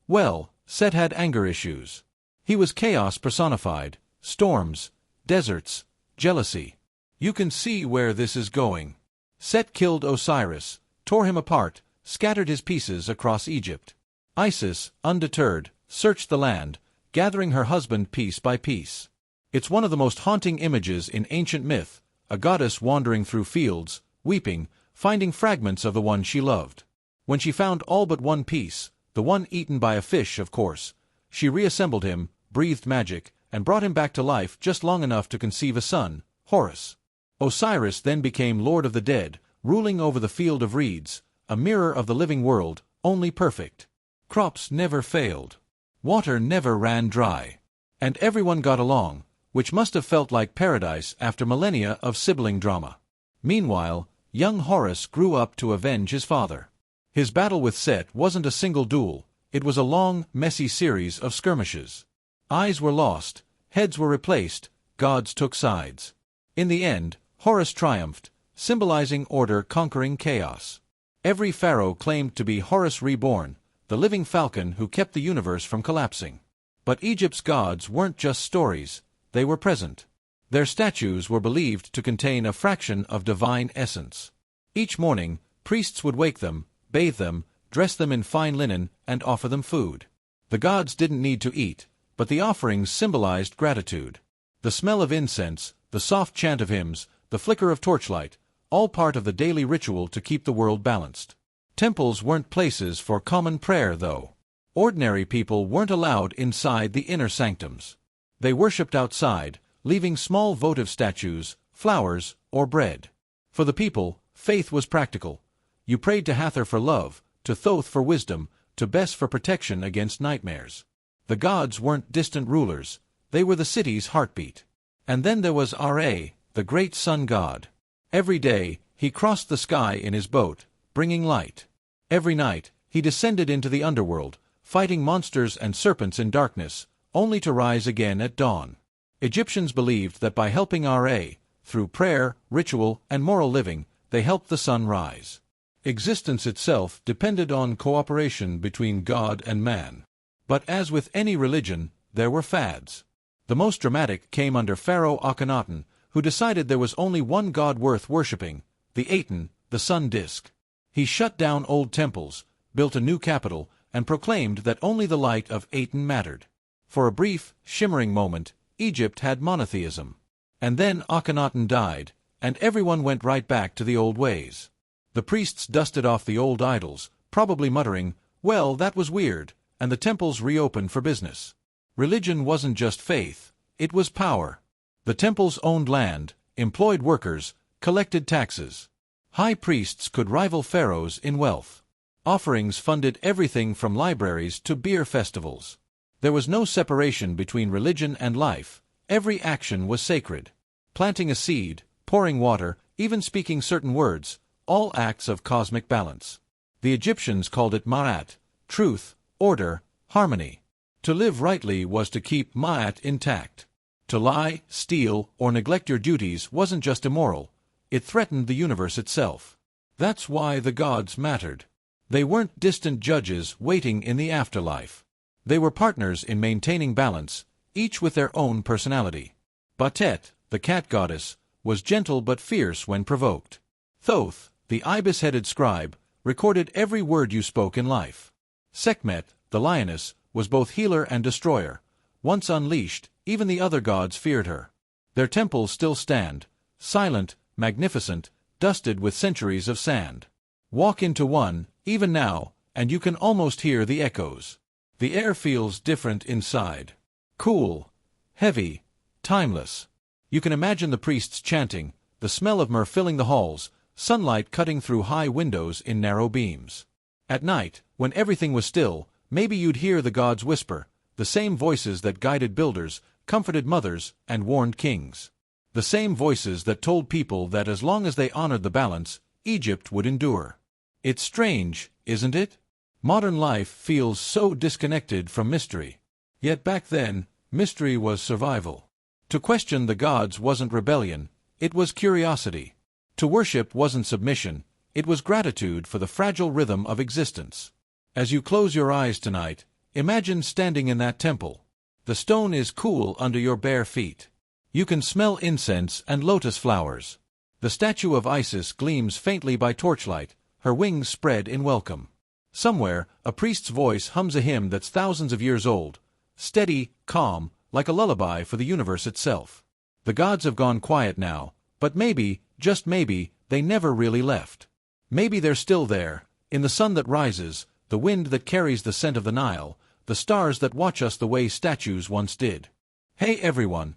S1: well, Set had anger issues. He was chaos personified: storms, deserts, jealousy. You can see where this is going. Set killed Osiris, tore him apart, scattered his pieces across Egypt. Isis, undeterred, searched the land, gathering her husband piece by piece. It's one of the most haunting images in ancient myth, a goddess wandering through fields, weeping, finding fragments of the one she loved. When she found all but one piece, the one eaten by a fish, of course, she reassembled him, breathed magic, and brought him back to life just long enough to conceive a son, Horus. Osiris then became lord of the dead, ruling over the field of reeds, a mirror of the living world, only perfect. Crops never failed. Water never ran dry. And everyone got along, which must have felt like paradise after millennia of sibling drama. Meanwhile, young Horus grew up to avenge his father. His battle with Set wasn't a single duel, it was a long, messy series of skirmishes. Eyes were lost, heads were replaced, gods took sides. In the end, Horus triumphed, symbolizing order conquering chaos. Every pharaoh claimed to be Horus reborn, the living falcon who kept the universe from collapsing. But Egypt's gods weren't just stories, they were present. Their statues were believed to contain a fraction of divine essence. Each morning, priests would wake them, bathe them, dress them in fine linen, and offer them food. The gods didn't need to eat, but the offerings symbolized gratitude. The smell of incense, the soft chant of hymns, the flicker of torchlight, all part of the daily ritual to keep the world balanced. Temples weren't places for common prayer, though. Ordinary people weren't allowed inside the inner sanctums. They worshipped outside, leaving small votive statues, flowers, or bread. For the people, faith was practical. You prayed to Hathor for love, to Thoth for wisdom, to Bes for protection against nightmares. The gods weren't distant rulers, they were the city's heartbeat. And then there was Ra, the great sun god. Every day, he crossed the sky in his boat, bringing light. Every night, he descended into the underworld, fighting monsters and serpents in darkness, only to rise again at dawn. Egyptians believed that by helping Ra, through prayer, ritual, and moral living, they helped the sun rise. Existence itself depended on cooperation between God and man. But as with any religion, there were fads. The most dramatic came under Pharaoh Akhenaten, who decided there was only one god worth worshipping, the Aten, the sun disk. He shut down old temples, built a new capital, and proclaimed that only the light of Aten mattered. For a brief, shimmering moment, Egypt had monotheism. And then Akhenaten died, and everyone went right back to the old ways. The priests dusted off the old idols, probably muttering, "Well, that was weird," and the temples reopened for business. Religion wasn't just faith, it was power. The temples owned land, employed workers, collected taxes. High priests could rival pharaohs in wealth. Offerings funded everything from libraries to beer festivals. There was no separation between religion and life. Every action was sacred. Planting a seed, pouring water, even speaking certain words, all acts of cosmic balance. The Egyptians called it Ma'at, truth, order, harmony. To live rightly was to keep Ma'at intact. To lie, steal, or neglect your duties wasn't just immoral, it threatened the universe itself. That's why the gods mattered. They weren't distant judges waiting in the afterlife. They were partners in maintaining balance, each with their own personality. Batet, the cat goddess, was gentle but fierce when provoked. Thoth, the ibis-headed scribe, recorded every word you spoke in life. Sekhmet, the lioness, was both healer and destroyer. Once unleashed, even the other gods feared her. Their temples still stand, silent, magnificent, dusted with centuries of sand. Walk into one, even now, and you can almost hear the echoes. The air feels different inside. Cool, heavy, timeless. You can imagine the priests chanting, the smell of myrrh filling the halls, sunlight cutting through high windows in narrow beams. At night, when everything was still, maybe you'd hear the gods whisper, the same voices that guided builders, comforted mothers, and warned kings. The same voices that told people that as long as they honored the balance, Egypt would endure. It's strange, isn't it? Modern life feels so disconnected from mystery. Yet back then, mystery was survival. To question the gods wasn't rebellion, it was curiosity. To worship wasn't submission, it was gratitude for the fragile rhythm of existence. As you close your eyes tonight, imagine standing in that temple. The stone is cool under your bare feet. You can smell incense and lotus flowers. The statue of Isis gleams faintly by torchlight, her wings spread in welcome. Somewhere, a priest's voice hums a hymn that's thousands of years old, steady, calm, like a lullaby for the universe itself. The gods have gone quiet now, but maybe, just maybe, they never really left. Maybe they're still there, in the sun that rises, the wind that carries the scent of the Nile, the stars that watch us the way statues once did. Hey everyone!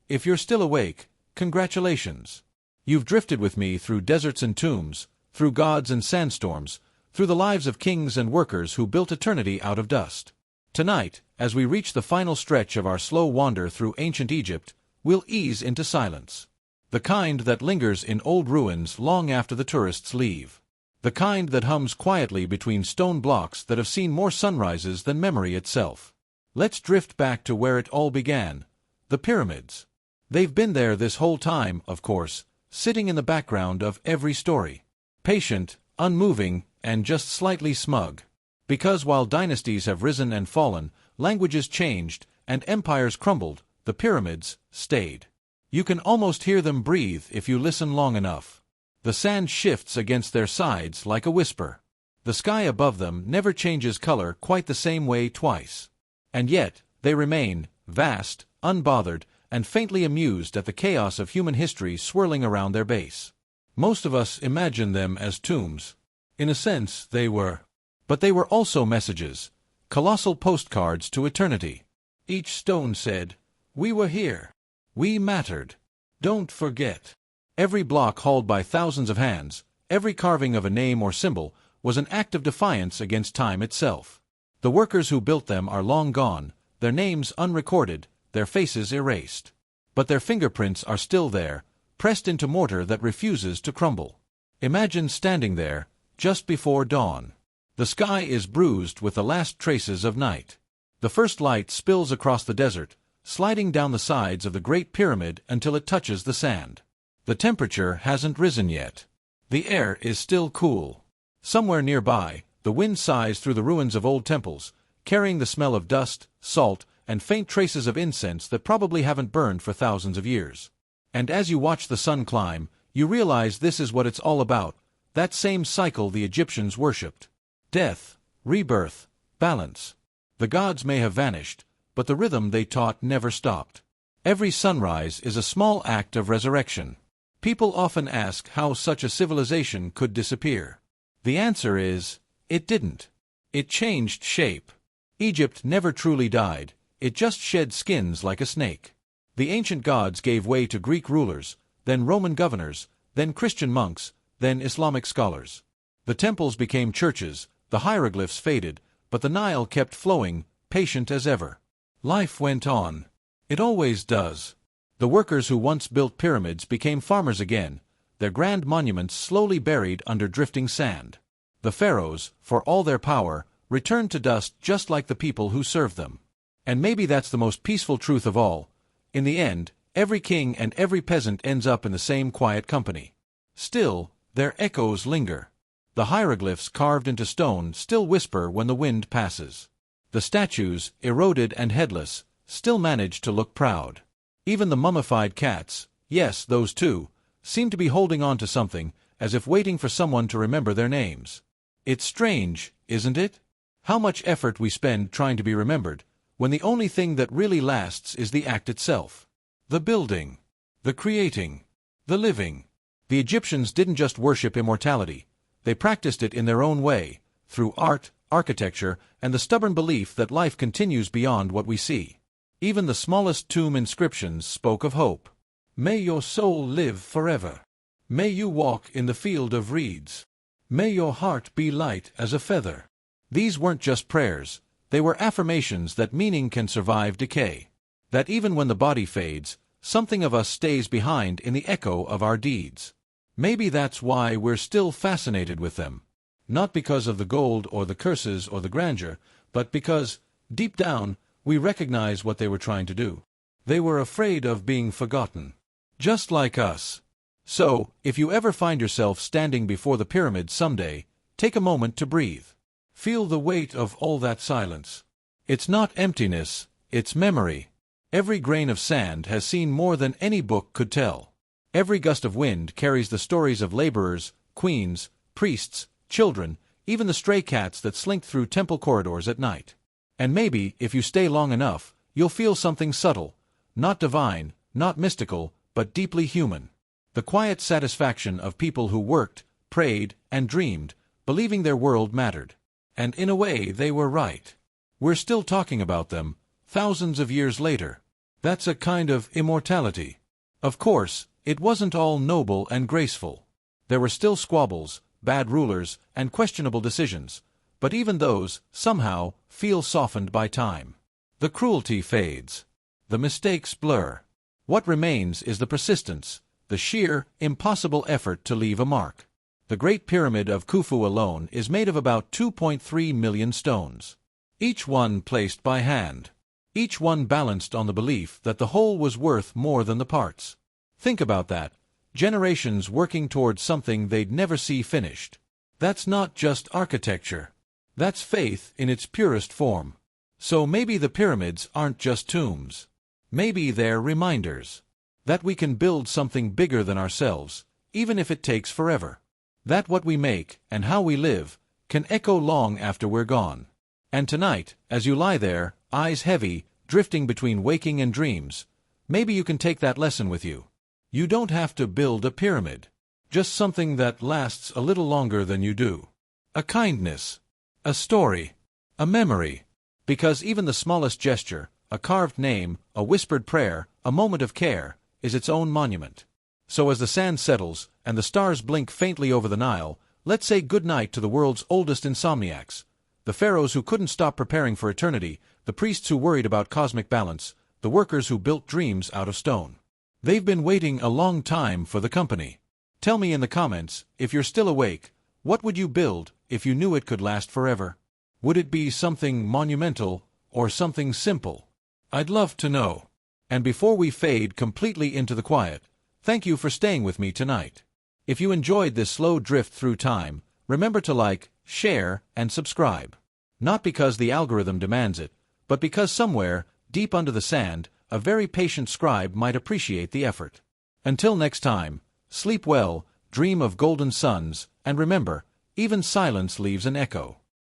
S1: If you're still awake, congratulations! You've drifted with me through deserts and tombs, through gods and sandstorms, through the lives of kings and workers who built eternity out of dust. Tonight, as we reach the final stretch of our slow wander through ancient Egypt, we'll ease into silence. The kind that lingers in old ruins long after the tourists leave. The kind that hums quietly between stone blocks that have seen more sunrises than memory itself. Let's drift back to where it all began, the pyramids. They've been there this whole time, of course, sitting in the background of every story. Patient, unmoving, and just slightly smug. Because while dynasties have risen and fallen, languages changed, and empires crumbled, the pyramids stayed. You can almost hear them breathe if you listen long enough. The sand shifts against their sides like a whisper. The sky above them never changes color quite the same way twice. And yet, they remain, vast, unbothered, and faintly amused at the chaos of human history swirling around their base. Most of us imagine them as tombs. In a sense, they were. But they were also messages, colossal postcards to eternity. Each stone said, "We were here. We mattered. Don't forget." Every block hauled by thousands of hands, every carving of a name or symbol, was an act of defiance against time itself. The workers who built them are long gone, their names unrecorded, their faces erased. But their fingerprints are still there, pressed into mortar that refuses to crumble. Imagine standing there, just before dawn. The sky is bruised with the last traces of night. The first light spills across the desert, sliding down the sides of the Great Pyramid until it touches the sand. The temperature hasn't risen yet. The air is still cool. Somewhere nearby, the wind sighs through the ruins of old temples, carrying the smell of dust, salt, and faint traces of incense that probably haven't burned for thousands of years. And as you watch the sun climb, you realize this is what it's all about, that same cycle the Egyptians worshipped. Death, rebirth, balance. The gods may have vanished, but the rhythm they taught never stopped. Every sunrise is a small act of resurrection. People often ask how such a civilization could disappear. The answer is, it didn't. It changed shape. Egypt never truly died, it just shed skins like a snake. The ancient gods gave way to Greek rulers, then Roman governors, then Christian monks, then Islamic scholars. The temples became churches, The hieroglyphs faded, but the Nile kept flowing, patient as ever. Life went on. It always does. The workers who once built pyramids became farmers again, their grand monuments slowly buried under drifting sand. The pharaohs, for all their power, returned to dust just like the people who served them. And maybe that's the most peaceful truth of all. In the end, every king and every peasant ends up in the same quiet company. Still, their echoes linger. The hieroglyphs carved into stone still whisper when the wind passes. The statues, eroded and headless, still manage to look proud. Even the mummified cats, yes, those too, seem to be holding on to something, as if waiting for someone to remember their names. It's strange, isn't it? How much effort we spend trying to be remembered, when the only thing that really lasts is the act itself. The building. The creating. The living. The Egyptians didn't just worship immortality. They practiced it in their own way, through art, architecture, and the stubborn belief that life continues beyond what we see. Even the smallest tomb inscriptions spoke of hope. May your soul live forever. May you walk in the field of reeds. May your heart be light as a feather. These weren't just prayers, they were affirmations that meaning can survive decay. That even when the body fades, something of us stays behind in the echo of our deeds. Maybe that's why we're still fascinated with them. Not because of the gold or the curses or the grandeur, but because, deep down, we recognize what they were trying to do. They were afraid of being forgotten. Just like us. So, if you ever find yourself standing before the pyramids someday, take a moment to breathe. Feel the weight of all that silence. It's not emptiness, it's memory. Every grain of sand has seen more than any book could tell. Every gust of wind carries the stories of laborers, queens, priests, children, even the stray cats that slink through temple corridors at night. And maybe, if you stay long enough, you'll feel something subtle, not divine, not mystical, but deeply human. The quiet satisfaction of people who worked, prayed, and dreamed, believing their world mattered. And in a way, they were right. We're still talking about them, thousands of years later. That's a kind of immortality. Of course, it wasn't all noble and graceful. There were still squabbles, bad rulers, and questionable decisions, but even those, somehow, feel softened by time. The cruelty fades. The mistakes blur. What remains is the persistence, the sheer, impossible effort to leave a mark. The Great Pyramid of Khufu alone is made of about 2.3 million stones. Each one placed by hand. Each one balanced on the belief that the whole was worth more than the parts. Think about that. Generations working towards something they'd never see finished. That's not just architecture. That's faith in its purest form. So maybe the pyramids aren't just tombs. Maybe they're reminders. That we can build something bigger than ourselves, even if it takes forever. That what we make, and how we live, can echo long after we're gone. And tonight, as you lie there, eyes heavy, drifting between waking and dreams, maybe you can take that lesson with you. You don't have to build a pyramid. Just something that lasts a little longer than you do. A kindness. A story. A memory. Because even the smallest gesture, a carved name, a whispered prayer, a moment of care, is its own monument. So as the sand settles, and the stars blink faintly over the Nile, let's say goodnight to the world's oldest insomniacs. The pharaohs who couldn't stop preparing for eternity, the priests who worried about cosmic balance, the workers who built dreams out of stone. They've been waiting a long time for the company. Tell me in the comments, if you're still awake, what would you build if you knew it could last forever? Would it be something monumental, or something simple? I'd love to know. And before we fade completely into the quiet, thank you for staying with me tonight. If you enjoyed this slow drift through time, remember to like, share, and subscribe. Not because the algorithm demands it, but because somewhere, deep under the sand, a very patient scribe might appreciate the effort. Until next time, sleep well, dream of golden suns, and remember, even silence leaves an echo.